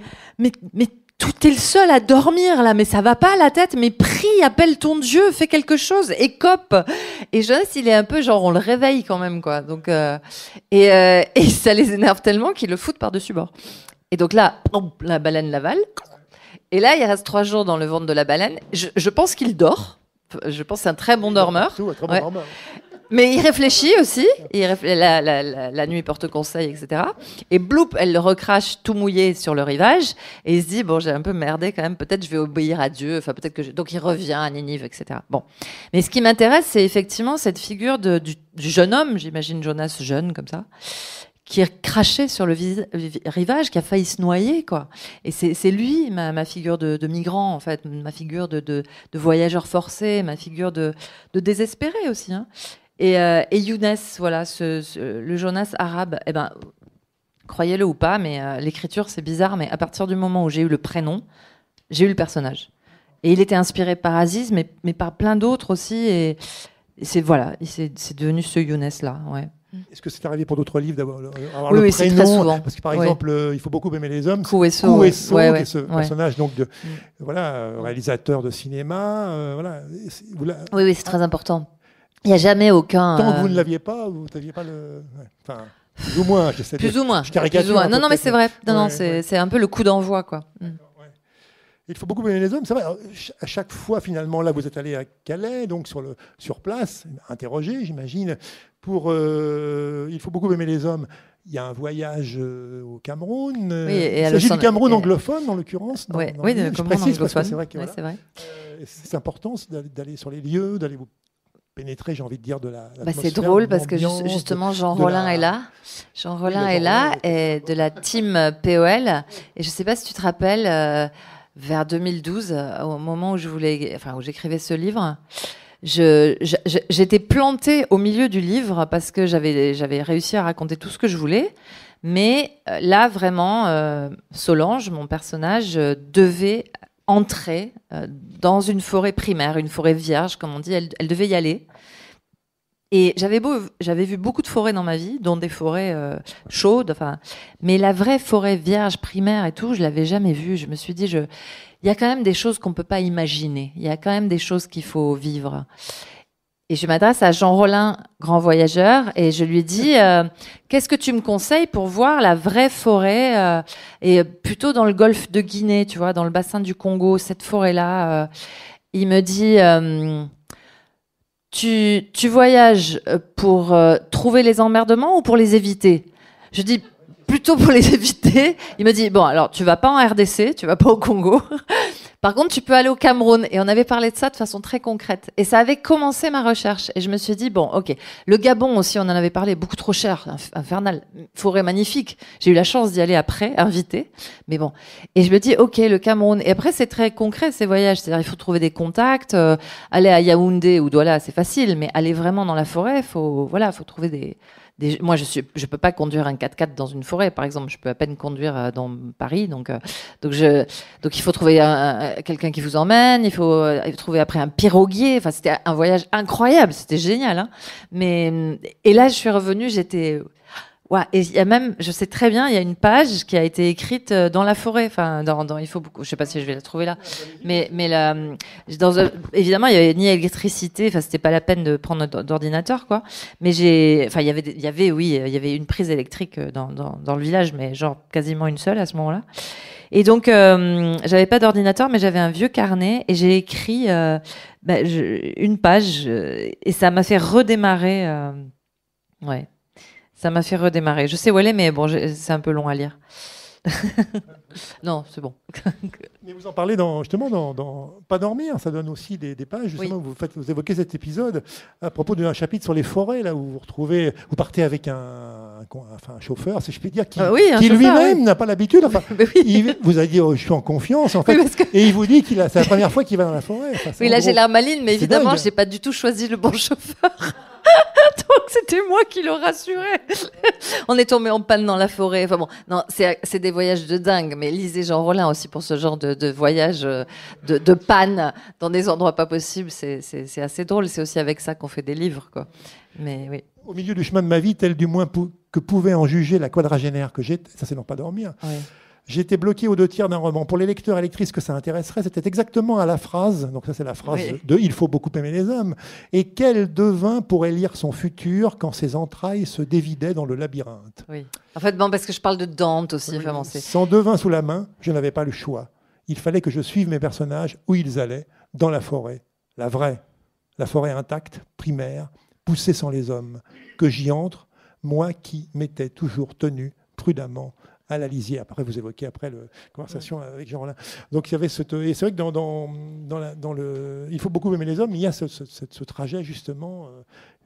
t'es le seul à dormir là, mais ça va pas la tête. Mais prie, appelle ton Dieu, fais quelque chose, écope. Et Jonas, il est un peu genre on le réveille quand même quoi. Donc et ça les énerve tellement qu'ils le foutent par-dessus bord. Et donc là, la baleine l'avale. Et là, il reste 3 jours dans le ventre de la baleine. Je pense qu'il dort. Je pense que c'est un très bon dormeur. Ouais. Mais il réfléchit aussi. La nuit porte conseil, etc. Et bloup, elle le recrache tout mouillé sur le rivage. Et il se dit, bon, j'ai un peu merdé quand même. peut-être je vais obéir à Dieu. Enfin, peut-être que donc il revient à Ninive, etc. Bon. Mais ce qui m'intéresse, c'est effectivement cette figure du jeune homme. J'imagine Jonas jeune comme ça, qui est craché sur le rivage, qui a failli se noyer, quoi. Et c'est lui, ma figure de migrant, en fait, ma figure de voyageur forcé, ma figure de désespéré aussi. Hein. Et Younes, voilà, le Jonas arabe, eh ben, croyez-le ou pas, mais l'écriture, c'est bizarre, mais à partir du moment où j'ai eu le prénom, j'ai eu le personnage. Et il était inspiré par Aziz, mais par plein d'autres aussi, et c'est devenu ce Younes-là, ouais. Est-ce que c'est arrivé pour d'autres livres d'avoir le oui, prénom, c'est très souvent. Parce que par exemple, il faut beaucoup aimer les hommes. Kouesso, qui est ce personnage donc réalisateur de cinéma. Oui, c'est très important. Il n'y a jamais aucun... Tant que vous ne l'aviez pas, vous n'aviez pas le... Ouais. Enfin, plus ou moins, j'essaie de... Plus ou moins. Je caricature. Non, mais c'est vrai. Non, c'est un peu le coup d'envoi, quoi. Il faut beaucoup aimer les hommes. C'est vrai, à chaque fois, finalement, là, vous êtes allé à Calais, donc sur place, interrogé, j'imagine, pour Il faut beaucoup aimer les hommes. Il y a un voyage au Cameroun. Oui, et il s'agit du Cameroun anglophone, en l'occurrence. Oui, le Cameroun anglophone. C'est vrai que c'est important d'aller sur les lieux, d'aller vous pénétrer, j'ai envie de dire, de la. C'est drôle parce que justement, Jean Rollin est là. Jean Rollin est là, et de la team POL. Et je ne sais pas si tu te rappelles, vers 2012, au moment où j'écrivais ce livre, j'étais plantée au milieu du livre parce que j'avais réussi à raconter tout ce que je voulais. Mais là, vraiment, Solange, mon personnage, devait entrer dans une forêt primaire, une forêt vierge, comme on dit. Elle devait y aller. Et j'avais vu beaucoup de forêts dans ma vie, dont des forêts chaudes. Mais la vraie forêt vierge primaire et tout, je l'avais jamais vue. Je me suis dit, il y a quand même des choses qu'on peut pas imaginer. Il y a quand même des choses qu'il faut vivre. Et je m'adresse à Jean Rollin, grand voyageur, et je lui dis qu'est-ce que tu me conseilles pour voir la vraie forêt et plutôt dans le golfe de Guinée, tu vois, dans le bassin du Congo, cette forêt-là. Il me dit tu voyages pour trouver les emmerdements ou pour les éviter? Je dis plutôt pour les éviter. Il me dit bon, alors tu vas pas en RDC, tu vas pas au Congo. Par contre, tu peux aller au Cameroun. Et on avait parlé de ça de façon très concrète. Et ça avait commencé ma recherche. Et je me suis dit, bon, ok. Le Gabon aussi, on en avait parlé, beaucoup trop cher, infernal. Forêt magnifique. J'ai eu la chance d'y aller après, invité. Mais bon. Et je me dis, ok, le Cameroun. Et après, c'est très concret, ces voyages. C'est-à-dire, il faut trouver des contacts. Aller à Yaoundé ou Douala, c'est facile. Mais aller vraiment dans la forêt, faut trouver des... Moi, je peux pas conduire un 4x4 dans une forêt, par exemple. Je peux à peine conduire dans Paris, donc il faut trouver quelqu'un qui vous emmène. Il faut trouver après un piroguier. Enfin, c'était un voyage incroyable, c'était génial. Hein. Et là, je suis revenue, j'étais. Ouais, et il y a même, je sais très bien, il y a une page qui a été écrite dans la forêt. Enfin, il faut beaucoup. Je sais pas si je vais la trouver là, mais là, évidemment, il y avait ni électricité. Enfin, c'était pas la peine de prendre d'ordinateur, quoi. Mais il y avait une prise électrique dans le village, mais genre quasiment une seule à ce moment-là. Et donc, j'avais pas d'ordinateur, mais j'avais un vieux carnet et j'ai écrit une page et ça m'a fait redémarrer. Ouais. Ça m'a fait redémarrer. Je sais où elle est, mais bon, c'est un peu long à lire. Non, c'est bon. Mais vous en parlez justement dans Pas dormir, ça donne aussi des pages. Justement, oui. Vous évoquez cet épisode à propos d'un chapitre sur les forêts, là où vous partez avec un chauffeur, si je puis dire, qui lui-même n'a pas l'habitude. Enfin, oui. Vous avez dit, je suis en confiance, en fait. Oui, et il vous dit c'est la première fois qu'il va dans la forêt. Enfin, oui, là, j'ai l'air maline, mais évidemment, je n'ai pas du tout choisi le bon chauffeur. Donc c'était moi qui le rassurais. On est tombé en panne dans la forêt. Enfin bon, non, c'est des voyages de dingue. Mais lisez Jean Rollin aussi pour ce genre de voyage de panne dans des endroits pas possibles. C'est assez drôle. C'est aussi avec ça qu'on fait des livres, quoi. Mais oui. Au milieu du chemin de ma vie, tel du moins que pouvait en juger la quadragénaire que j'étais. Ça, c'est non pas dormir. Oui. J'étais bloqué aux 2/3 d'un roman. Pour les lecteurs et lectrices que ça intéresserait, c'était exactement à la phrase, donc ça c'est la phrase de « Il faut beaucoup aimer les hommes ». Et quel devin pourrait lire son futur quand ses entrailles se dévidaient dans le labyrinthe? Oui. En fait, parce que je parle de Dante aussi. Oui. Vraiment, sans devin sous la main, je n'avais pas le choix. Il fallait que je suive mes personnages où ils allaient, dans la forêt. La vraie, la forêt intacte, primaire, poussée sans les hommes. Que j'y entre, moi qui m'étais toujours tenu prudemment à la lisière. Après, vous évoquez la conversation avec Jean Rollin. Donc, il y avait et c'est vrai que dans le Il faut beaucoup aimer les hommes, il y a ce trajet, justement,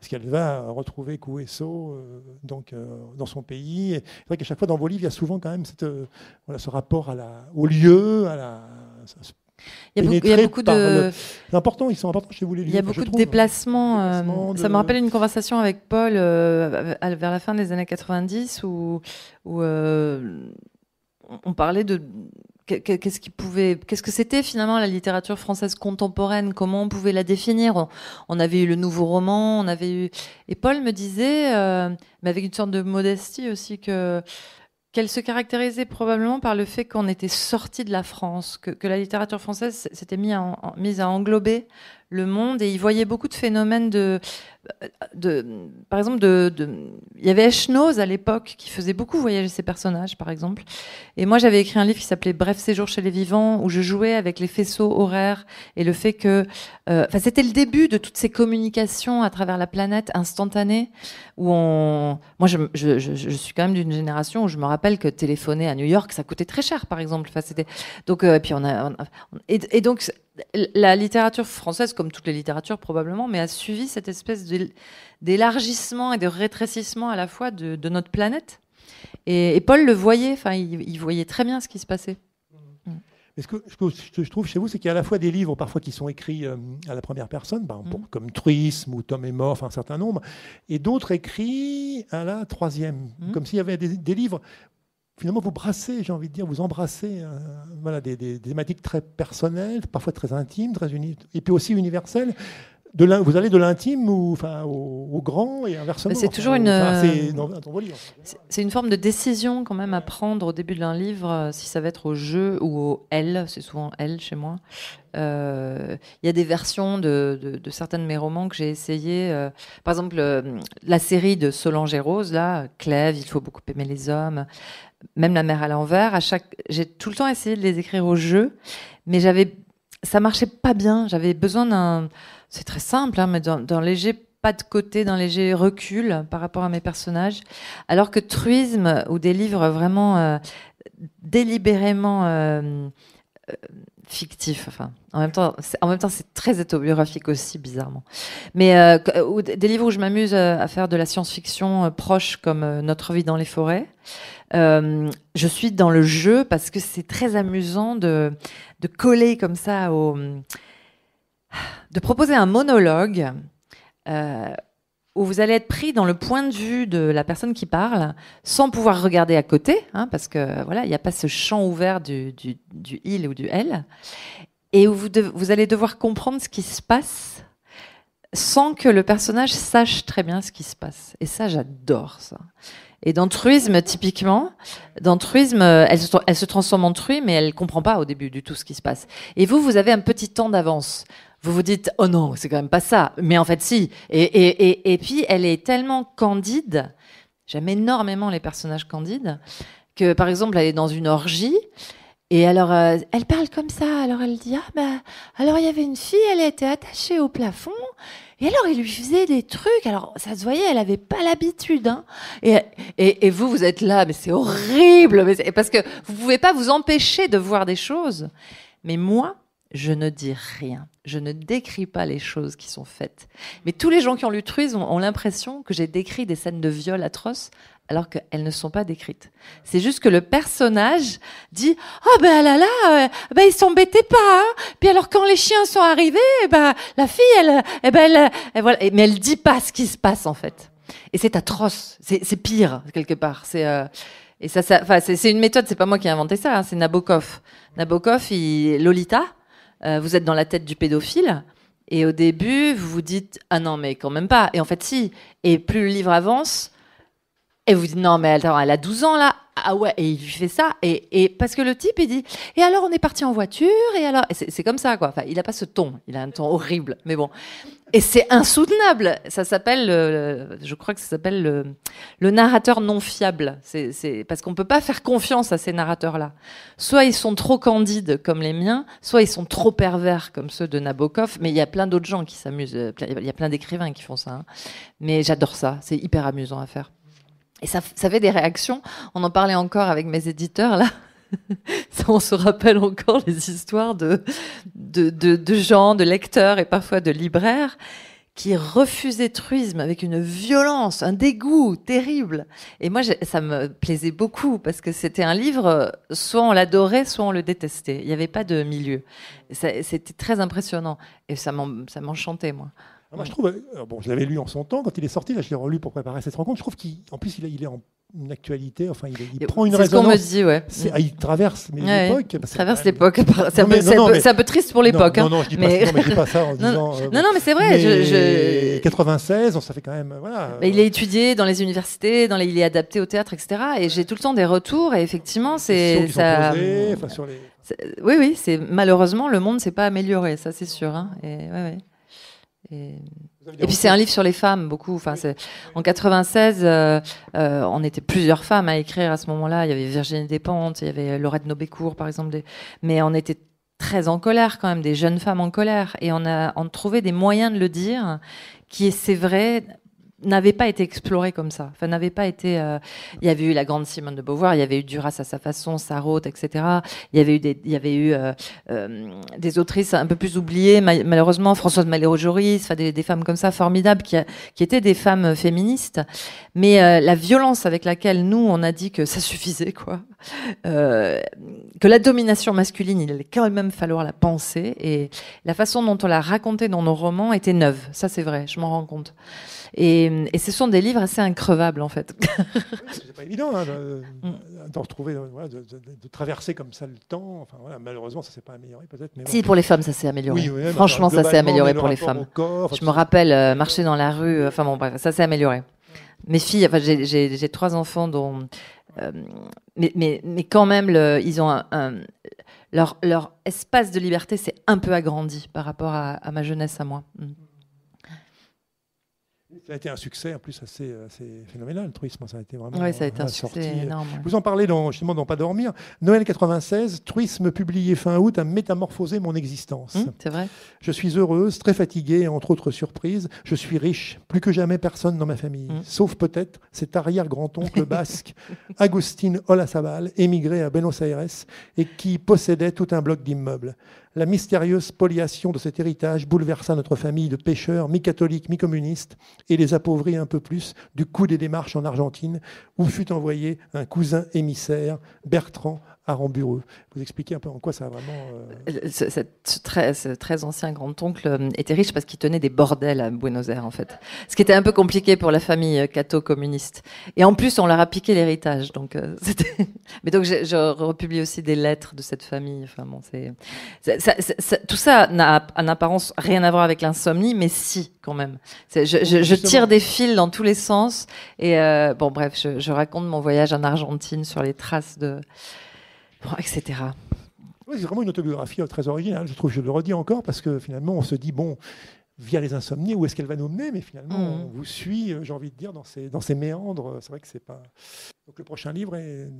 parce qu'elle va retrouver Kouesso dans son pays. Et c'est vrai qu'à chaque fois, dans vos livres, il y a souvent quand même ce rapport au lieu, il y a beaucoup de... Ils sont importants chez vous, les livres. Il y a beaucoup de déplacements. Ça me rappelle une conversation avec Paul vers la fin des années 90 où on parlait de qu'est-ce que c'était finalement la littérature française contemporaine, comment on pouvait la définir. On avait eu le nouveau roman, et Paul me disait, mais avec une sorte de modestie aussi, qu'elle se caractérisait probablement par le fait qu'on était sorti de la France, que la littérature française s'était mise à englober le monde et il voyait beaucoup de phénomènes par exemple, il y avait Echnoz à l'époque qui faisait beaucoup voyager ses personnages, par exemple. Et moi, j'avais écrit un livre qui s'appelait Bref séjour chez les vivants, où je jouais avec les faisceaux horaires et le fait que, c'était le début de toutes ces communications à travers la planète instantanées, où moi, je suis quand même d'une génération où je me rappelle que téléphoner à New York, ça coûtait très cher, par exemple. Enfin, c'était donc, et puis et donc. La littérature française, comme toutes les littératures probablement, mais a suivi cette espèce d'élargissement et de rétrécissement à la fois de notre planète. Et Paul le voyait, enfin, il voyait très bien ce qui se passait. Mais ce que je trouve chez vous, c'est qu'il y a à la fois des livres parfois qui sont écrits à la première personne, comme Truisme ou Tom est mort, enfin un certain nombre, et d'autres écrits à la troisième, comme s'il y avait des livres. Finalement, vous brassez, j'ai envie de dire, vous embrassez voilà, des thématiques très personnelles, parfois très intimes, et puis aussi universelles. Vous allez de l'intime au grand et inversement. C'est toujours c'est une forme de décision quand même à prendre au début d'un livre, si ça va être au jeu ou au L, c'est souvent L chez moi. Il y a des versions de certains de mes romans que j'ai essayé. Par exemple, la série de Solange et Rose, là, Clèves, Il faut beaucoup aimer les hommes. Même La mer à l'envers, j'ai tout le temps essayé de les écrire au jeu, mais ça marchait pas bien. J'avais besoin c'est très simple, hein, mais d'un léger pas de côté, d'un léger recul par rapport à mes personnages. Alors que Truisme, ou des livres vraiment délibérément fictifs, enfin, en même temps, c'est très autobiographique aussi, bizarrement. Mais des livres où je m'amuse à faire de la science-fiction proche, comme Notre vie dans les forêts. Je suis dans le jeu parce que c'est très amusant de coller comme ça de proposer un monologue où vous allez être pris dans le point de vue de la personne qui parle sans pouvoir regarder à côté, hein, parce que voilà, il n'y a pas ce champ ouvert du il ou du elle, et où vous allez devoir comprendre ce qui se passe sans que le personnage sache très bien ce qui se passe. Et ça, j'adore ça. Et dans Truisme, typiquement, elle se transforme en truie, mais elle comprend pas au début du tout ce qui se passe. Et vous avez un petit temps d'avance. Vous vous dites, oh non, c'est quand même pas ça. Mais en fait, si. Et puis, elle est tellement candide. J'aime énormément les personnages candides. Que, par exemple, elle est dans une orgie. Et alors, elle parle comme ça. Alors, elle dit, alors, il y avait une fille, elle était attachée au plafond. Et alors, il lui faisait des trucs. Alors, ça se voyait, elle avait pas l'habitude. Hein. Et vous êtes là, mais c'est horrible. Parce que vous pouvez pas vous empêcher de voir des choses. Mais moi, je ne dis rien. Je ne décris pas les choses qui sont faites. Mais tous les gens qui ont lu Truisme ont l'impression que j'ai décrit des scènes de viol atroces alors qu'elles ne sont pas décrites. C'est juste que le personnage dit « Oh ben là là, ils s'embêtaient pas. Hein. Puis alors quand les chiens sont arrivés, la fille, voilà. Mais elle dit pas ce qui se passe en fait. Et c'est atroce. C'est pire quelque part. Et c'est une méthode. C'est pas moi qui ai inventé ça. Hein, c'est Nabokov. Nabokov, Lolita. Vous êtes dans la tête du pédophile. Et au début, vous vous dites « Ah non, mais quand même pas. » Et en fait, si. Et plus le livre avance, et vous dites « Non, mais attends, elle a 12 ans, là. » Ah ouais, et il lui fait ça. Et parce que le type, il dit « Et alors, on est parti en voiture. Et alors... » C'est comme ça, quoi. Enfin, il n'a pas ce ton. Il a un ton horrible. Mais bon. Et c'est insoutenable. Ça s'appelle, je crois que ça s'appelle le narrateur non fiable. C'est parce qu'on peut pas faire confiance à ces narrateurs-là. Soit ils sont trop candides comme les miens, soit ils sont trop pervers comme ceux de Nabokov. Mais il y a plein d'autres gens qui s'amusent. Il y a plein d'écrivains qui font ça. Hein. Mais j'adore ça. C'est hyper amusant à faire. Et ça fait des réactions. On en parlait encore avec mes éditeurs là. On se rappelle encore les histoires de gens, de lecteurs et parfois de libraires qui refusaient Truisme avec une violence, un dégoût terrible. Et moi, ça me plaisait beaucoup parce que c'était un livre, soit on l'adorait, soit on le détestait. Il n'y avait pas de milieu. C'était très impressionnant et ça m'enchantait, moi. Moi, je trouve, je l'avais lu en son temps, quand il est sorti, là, je l'ai relu pour préparer cette rencontre, je trouve qu'en plus, il est en une actualité, enfin, il prend une résonance. C'est ce qu'on me dit, ouais. Il traverse l'époque. Il traverse l'époque. C'est un peu triste pour l'époque. Non, je dis pas ça en disant... Non, mais c'est vrai. 96, ça fait quand même... Voilà. Il est étudié dans les universités, il est adapté au théâtre, etc. Et j'ai tout le temps des retours, et effectivement, c'est... Oui, c'est malheureusement, le monde ne s'est pas amélioré, ça c'est sûr. Hein. Et, ouais. Et puis c'est un livre sur les femmes, beaucoup. Enfin, en 96, on était plusieurs femmes à écrire à ce moment-là. Il y avait Virginie Despentes, il y avait Laurette Nobécourt, par exemple. Mais on était très en colère quand même, des jeunes femmes en colère. Et on trouvait des moyens de le dire qui, c'est vrai, n'avait pas été exploré comme ça. Enfin, n'avait pas été. Il y avait eu la grande Simone de Beauvoir, il y avait eu Duras à sa façon, Sarraute, etc. Il y avait eu des autrices un peu plus oubliées, malheureusement, Françoise Malherbe-Joris, enfin des femmes comme ça formidables qui étaient des femmes féministes. Mais la violence avec laquelle nous on a dit que ça suffisait, quoi, que la domination masculine, il allait quand même falloir la penser, et la façon dont on l'a racontée dans nos romans était neuve. Ça, c'est vrai, je m'en rends compte. Et ce sont des livres assez increvables, en fait. C'est pas évident de retrouver, voilà, de traverser comme ça le temps. Enfin, voilà, malheureusement, ça s'est pas amélioré peut-être. Mais si, bon. pour les femmes, ça s'est amélioré. Oui, franchement, ça s'est amélioré pour les femmes. Corps, je me rappelle marcher dans la rue. Enfin bon, bref, ça s'est amélioré. Mes filles, enfin, j'ai 3 enfants dont, mais quand même, ils ont leur espace de liberté s'est un peu agrandi par rapport à ma jeunesse, à moi. Ça a été un succès en plus assez phénoménal, le truisme. Ça a été vraiment. Oui, ça a été un succès énorme. Ouais. Vous en parlez justement dans Pas dormir. Noël 96, truisme publié fin août a métamorphosé mon existence. C'est vrai. Je suis heureuse, très fatiguée, entre autres surprises. Je suis riche, plus que jamais personne dans ma famille, sauf peut-être cet arrière-grand-oncle basque, Agustín Olazábal, émigré à Buenos Aires et qui possédait tout un bloc d'immeubles. La mystérieuse spoliation de cet héritage bouleversa notre famille de pêcheurs, mi-catholiques, mi-communistes, et les appauvrit un peu plus du coup des démarches en Argentine, où fut envoyé un cousin émissaire, Bertrand Aramburu. Vous expliquez un peu en quoi ça a vraiment... Ce très ancien grand-oncle était riche parce qu'il tenait des bordels à Buenos Aires, en fait. Ce qui était un peu compliqué pour la famille catho-communiste. Et en plus, on leur a piqué l'héritage. Donc, Mais donc, je republie aussi des lettres de cette famille. Enfin, bon, tout ça n'a en apparence rien à voir avec l'insomnie, mais si, quand même. Je tire des fils dans tous les sens. Et bon, bref, je raconte mon voyage en Argentine sur les traces etc. Oui, c'est vraiment une autobiographie très originale, je trouve. Je le redis encore parce que finalement, on se dit, bon, via les insomnies, où est-ce qu'elle va nous mener? Mais finalement, on vous suit, j'ai envie de dire, dans ces méandres. C'est vrai que c'est pas... Donc le prochain livre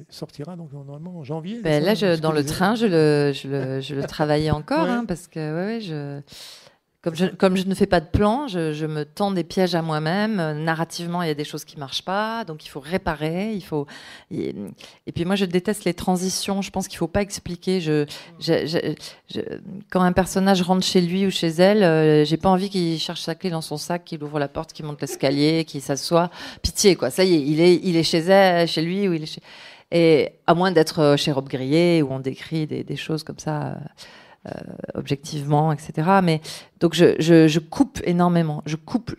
sortira donc, normalement en janvier. Là, dans le train, je le travaillais encore, ouais. Parce que Comme je ne fais pas de plan, je me tends des pièges à moi-même. Narrativement, il y a des choses qui marchent pas, donc il faut réparer. Et puis moi, je déteste les transitions. Je pense qu'il faut pas expliquer. Quand un personnage rentre chez lui ou chez elle, j'ai pas envie qu'il cherche sa clé dans son sac, qu'il ouvre la porte, qu'il monte l'escalier, qu'il s'assoit. Pitié, quoi. Ça y est, il est chez elle, chez lui, ou il est chez... Et à moins d'être chez Robe Grillet, où on décrit des choses comme ça. Objectivement, etc. Mais donc je coupe énormément, je coupe,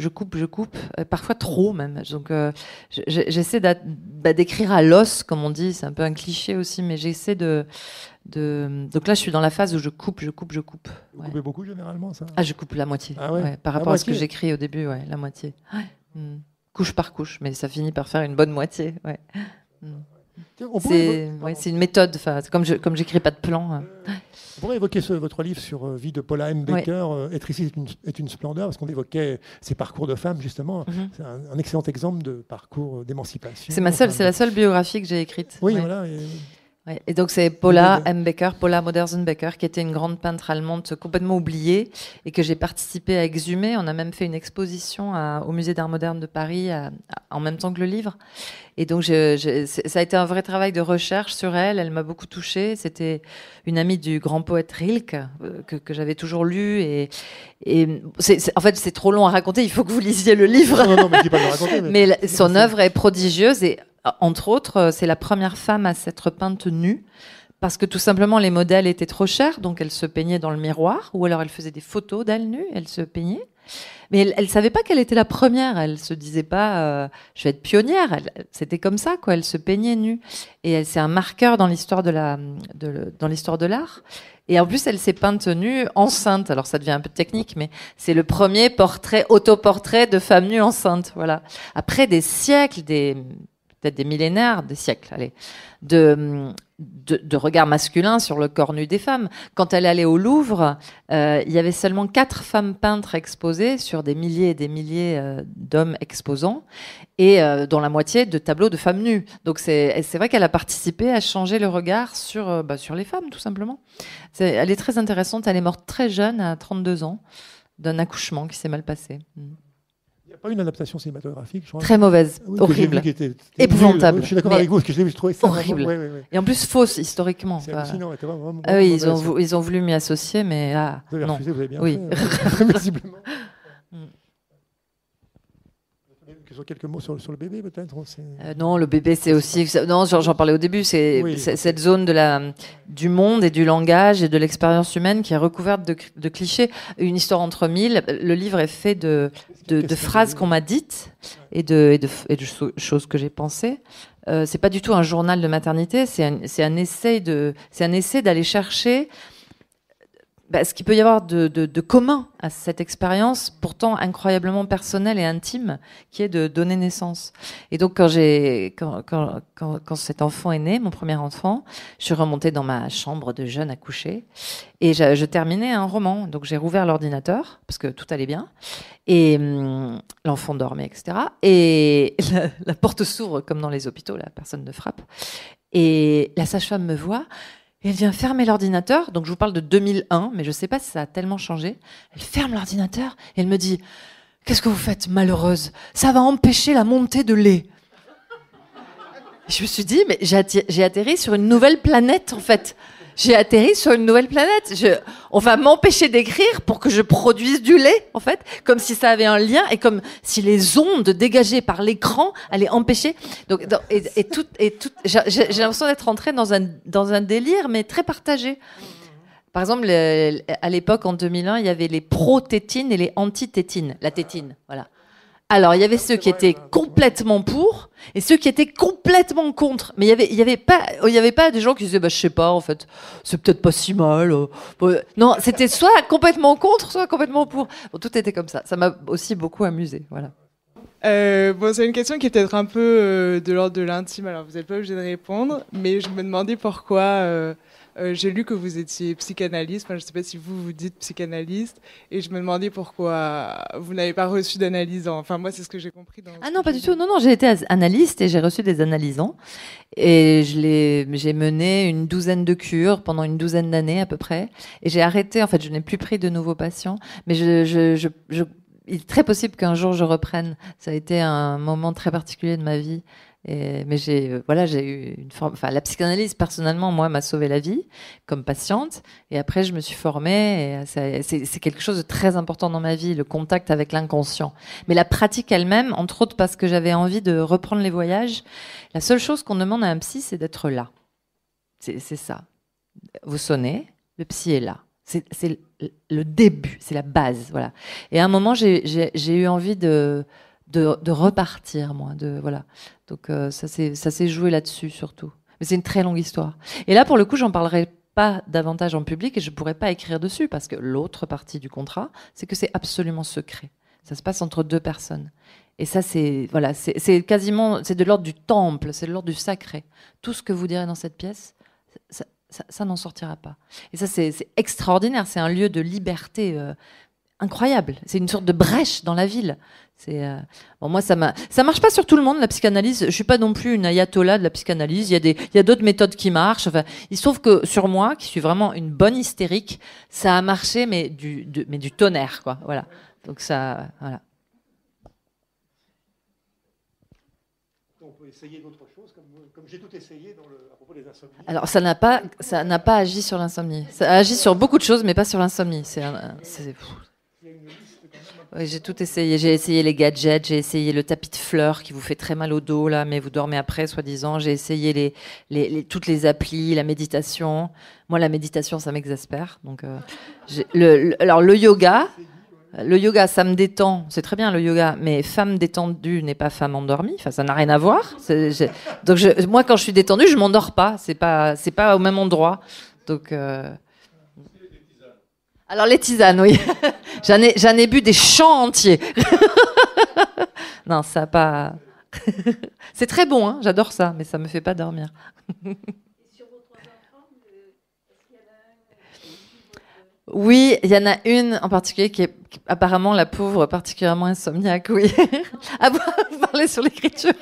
parfois trop même. Donc j'essaie d'écrire à l'os, comme on dit. C'est un peu un cliché aussi, mais j'essaie de. Donc là, je suis dans la phase où je coupe. Vous coupez beaucoup généralement, ça? Ah, je coupe la moitié. Ah ouais. Par rapport à ce que j'écris au début, la moitié. Couche par couche, mais ça finit par faire une bonne moitié. Ouais. C'est une méthode. Comme j'écris pas de plan. On pourrait évoquer votre livre sur vie de Paula M. Baker, Être ici est une splendeur, parce qu'on évoquait ses parcours de femme, justement. C'est un excellent exemple de parcours d'émancipation. C'est la seule biographie que j'ai écrite. Oui, voilà. Et donc c'est Paula M. Baker, Paula Modersohn-Becker, qui était une grande peintre allemande complètement oubliée et que j'ai participé à exhumer. On a même fait une exposition au Musée d'Art Moderne de Paris en même temps que le livre. Et donc ça a été un vrai travail de recherche sur elle. Elle m'a beaucoup touchée. C'était une amie du grand poète Rilke que j'avais toujours lu. Et en fait, c'est trop long à raconter. Il faut que vous lisiez le livre. Non, mais je dis pas de le raconter. Mais son œuvre est prodigieuse et entre autres, c'est la première femme à s'être peinte nue parce que tout simplement les modèles étaient trop chers, donc elle se peignait dans le miroir ou alors elle faisait des photos d'elle nue, elle se peignait. Mais elle savait pas qu'elle était la première, elle se disait pas je vais être pionnière, c'était comme ça quoi, elle se peignait nue et c'est un marqueur dans l'histoire dans l'histoire de l'art. Et en plus, elle s'est peinte nue enceinte. Alors, ça devient un peu technique, mais c'est le premier autoportrait de femme nue enceinte. Voilà. Après des siècles, peut-être des millénaires, des siècles, allez, de regard masculin sur le corps nu des femmes. Quand elle allait au Louvre, il y avait seulement 4 femmes peintres exposées sur des milliers et des milliers d'hommes exposants, et dont la moitié de tableaux de femmes nues. Donc c'est vrai qu'elle a participé à changer le regard sur les femmes, tout simplement. Elle est très intéressante, elle est morte très jeune, à 32 ans, d'un accouchement qui s'est mal passé. Il n'y a pas une adaptation cinématographique, je crois. Très mauvaise, Oui, horrible, c'était épouvantable. Je suis d'accord avec vous, parce que je trouvais ça horrible. Vraiment, ouais. Et en plus fausse historiquement. C'est hallucinant. Vraiment Oui, mauvaise. ils ont voulu m'y associer, mais Vous avez non. refusé, vous avez bien Oui. fait, visiblement. Sur quelques mots sur le bébé, peut-être non, le bébé, c'est aussi... Non, j'en parlais au début, c'est cette zone du monde et du langage et de l'expérience humaine qui est recouverte de clichés. Une histoire entre mille. Le livre est fait de phrases qu'on m'a dites et de choses que j'ai pensées. C'est pas du tout un journal de maternité, c'est un essai d'aller chercher ce qu'il peut y avoir de commun à cette expérience, pourtant incroyablement personnelle et intime, qui est de donner naissance. Et donc, quand cet enfant est né, mon premier enfant, je suis remontée dans ma chambre de jeune accouchée, et je terminais un roman. Donc, j'ai rouvert l'ordinateur, parce que tout allait bien, et l'enfant dormait, etc. Et la porte s'ouvre, comme dans les hôpitaux, la personne ne frappe. Et la sage-femme me voit, et elle vient fermer l'ordinateur. Donc, je vous parle de 2001, mais je ne sais pas si ça a tellement changé. Elle ferme l'ordinateur et elle me dit « Qu'est-ce que vous faites, malheureuse? Ça va empêcher la montée de lait. » Je me suis dit « Mais j'ai atterri sur une nouvelle planète, en fait. J'ai atterri sur une nouvelle planète. On va m'empêcher d'écrire pour que je produise du lait, en fait, comme si ça avait un lien et comme si les ondes dégagées par l'écran allaient empêcher. Donc, j'ai l'impression d'être rentrée dans un délire, mais très partagé. Par exemple, à l'époque, en 2001, il y avait les pro-tétines et les anti-tétines. La tétine, voilà. Alors, il y avait ceux qui étaient complètement pour et ceux qui étaient complètement contre. Mais il y avait pas des gens qui disaient, je sais pas, en fait, c'est peut-être pas si mal. Non, c'était soit complètement contre, soit complètement pour. Bon, tout était comme ça. Ça m'a aussi beaucoup amusée, voilà. C'est une question qui est peut-être un peu de l'ordre de l'intime, alors vous n'êtes pas obligé de répondre, mais je me demandais pourquoi... j'ai lu que vous étiez psychanalyste, je ne sais pas si vous dites psychanalyste, et je me demandais pourquoi vous n'avez pas reçu d'analysant. Enfin, moi, c'est ce que j'ai compris. Ah non, pas du tout. Non, j'ai été analyste et j'ai reçu des analysants. Et j'ai mené une douzaine de cures pendant une douzaine d'années à peu près. Et j'ai arrêté, en fait, je n'ai plus pris de nouveaux patients, mais il est très possible qu'un jour je reprenne. Ça a été un moment très particulier de ma vie. Mais j'ai eu une forme. Enfin, la psychanalyse, personnellement, moi, m'a sauvé la vie comme patiente. Et après, je me suis formée. Et c'est quelque chose de très important dans ma vie, le contact avec l'inconscient. Mais la pratique elle-même, entre autres parce que j'avais envie de reprendre les voyages, la seule chose qu'on demande à un psy, c'est d'être là. C'est ça. Vous sonnez, le psy est là. C'est le début, c'est la base, voilà. Et à un moment, j'ai eu envie de repartir, moi, voilà. Donc ça s'est joué là-dessus surtout. Mais c'est une très longue histoire. Et là, pour le coup, j'en parlerai pas davantage en public et je pourrais pas écrire dessus parce que l'autre partie du contrat, c'est que c'est absolument secret. Ça se passe entre 2 personnes. Et ça, c'est quasiment, c'est de l'ordre du temple, c'est de l'ordre du sacré. Tout ce que vous direz dans cette pièce, ça n'en sortira pas. Et ça, c'est extraordinaire. C'est un lieu de liberté incroyable. C'est une sorte de brèche dans la ville. Moi, ça marche pas sur tout le monde, la psychanalyse. Je suis pas non plus une ayatollah de la psychanalyse. Il y a d'autres méthodes qui marchent. Enfin, il se trouve que sur moi, qui suis vraiment une bonne hystérique, ça a marché, mais du tonnerre, quoi. Voilà. Donc ça, voilà. On peut essayer d'autres choses, comme j'ai tout essayé à propos des insomnies. Alors, ça n'a pas agi sur l'insomnie. Ça a agi sur beaucoup de choses, mais pas sur l'insomnie. Oui, j'ai tout essayé. J'ai essayé les gadgets, j'ai essayé le tapis de fleurs qui vous fait très mal au dos, là, mais vous dormez après, soi-disant. J'ai essayé toutes les applis, la méditation. Moi, la méditation, ça m'exaspère. Donc, alors, le yoga, ça me détend. C'est très bien, le yoga. Mais femme détendue n'est pas femme endormie. Enfin, ça n'a rien à voir. Donc, moi, quand je suis détendue, je m'endors pas. C'est pas au même endroit. Donc... Alors les tisanes, oui. J'en ai bu des champs entiers. Non, ça n'a pas... C'est très bon, hein, j'adore ça, mais ça me fait pas dormir. Oui, il y en a une en particulier qui est apparemment la pauvre, particulièrement insomniaque, oui. Ah bon, vous parlez sur l'écriture.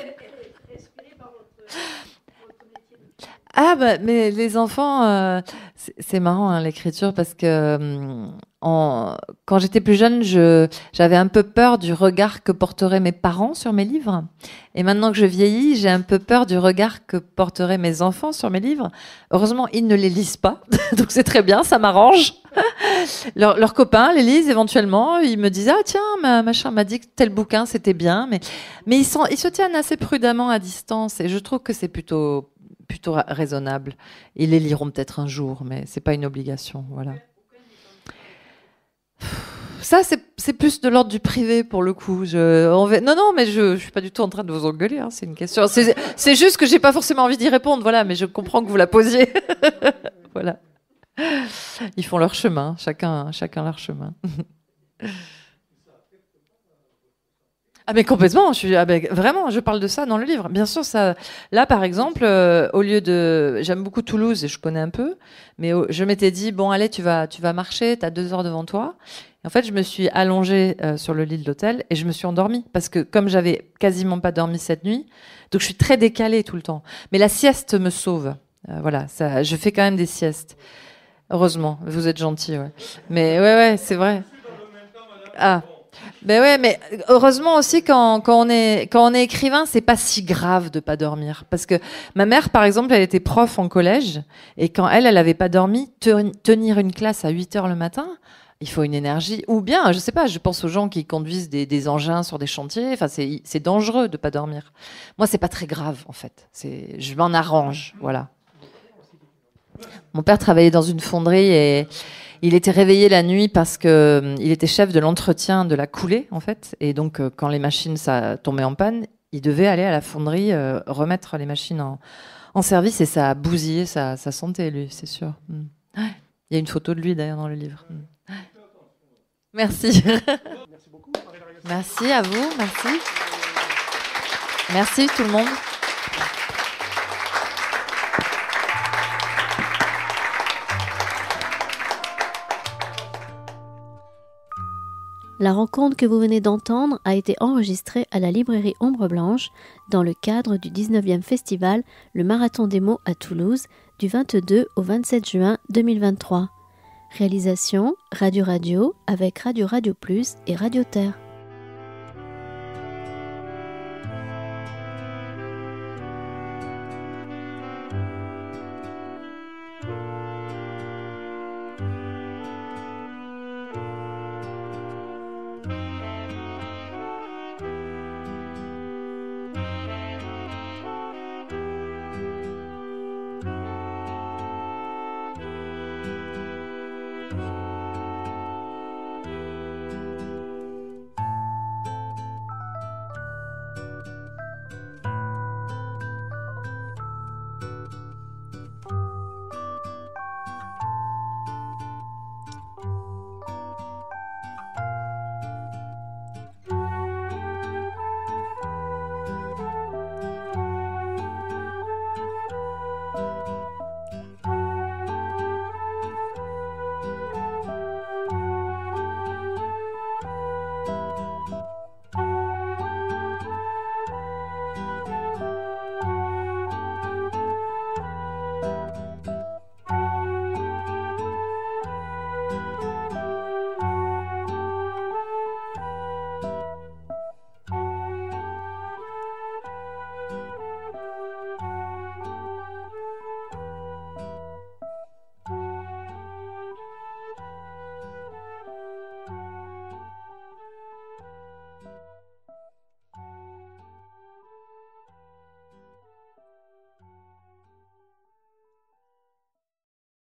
Ah bah, mais les enfants, c'est marrant hein, l'écriture parce que quand j'étais plus jeune, j'avais un peu peur du regard que porteraient mes parents sur mes livres. Et maintenant que je vieillis, j'ai un peu peur du regard que porteraient mes enfants sur mes livres. Heureusement, ils ne les lisent pas, donc c'est très bien, ça m'arrange. Leurs copains les lisent éventuellement, ils me disent ah tiens, machin m'a dit que tel bouquin c'était bien, mais ils se tiennent assez prudemment à distance et je trouve que c'est plutôt raisonnable. Ils les liront peut-être un jour, mais c'est pas une obligation, voilà. Ça, c'est plus de l'ordre du privé pour le coup. Non, mais je suis pas du tout en train de vous engueuler. Hein, c'est une question. C'est juste que j'ai pas forcément envie d'y répondre, voilà. Mais je comprends que vous la posiez. Voilà. Ils font leur chemin, chacun leur chemin. Ah mais complètement, vraiment, je parle de ça dans le livre. Bien sûr, ça. Là, par exemple, au lieu j'aime beaucoup Toulouse et je connais un peu, mais je m'étais dit bon, allez, tu vas marcher, t'as 2 heures devant toi. Et en fait, je me suis allongée sur le lit de l'hôtel et je me suis endormie parce que comme j'avais quasiment pas dormi cette nuit, donc je suis très décalée tout le temps. Mais la sieste me sauve. Voilà, ça, je fais quand même des siestes. Heureusement, vous êtes gentil, ouais. Mais ouais, c'est vrai. Ah. Ben ouais, mais heureusement aussi quand on est écrivain, c'est pas si grave de pas dormir. Parce que ma mère, par exemple, elle était prof en collège et quand elle avait pas dormi, tenir une classe à 8 heures le matin, il faut une énergie. Ou bien, je sais pas, je pense aux gens qui conduisent des engins sur des chantiers. Enfin, c'est dangereux de pas dormir. Moi, c'est pas très grave en fait. Je m'en arrange, voilà. Mon père travaillait dans une fonderie et il était réveillé la nuit parce que il était chef de l'entretien de la coulée, en fait. Et donc, quand les machines tombaient en panne, il devait aller à la fonderie remettre les machines en service et ça a bousillé sa santé, lui, c'est sûr. Il y a une photo de lui, d'ailleurs, dans le livre. Merci. Merci beaucoup. Merci à vous, merci. Merci tout le monde. La rencontre que vous venez d'entendre a été enregistrée à la librairie Ombre Blanche dans le cadre du 19e festival Le Marathon des mots à Toulouse du 22 au 27 juin 2023. Réalisation Radio avec Radio Plus et Radio Terre.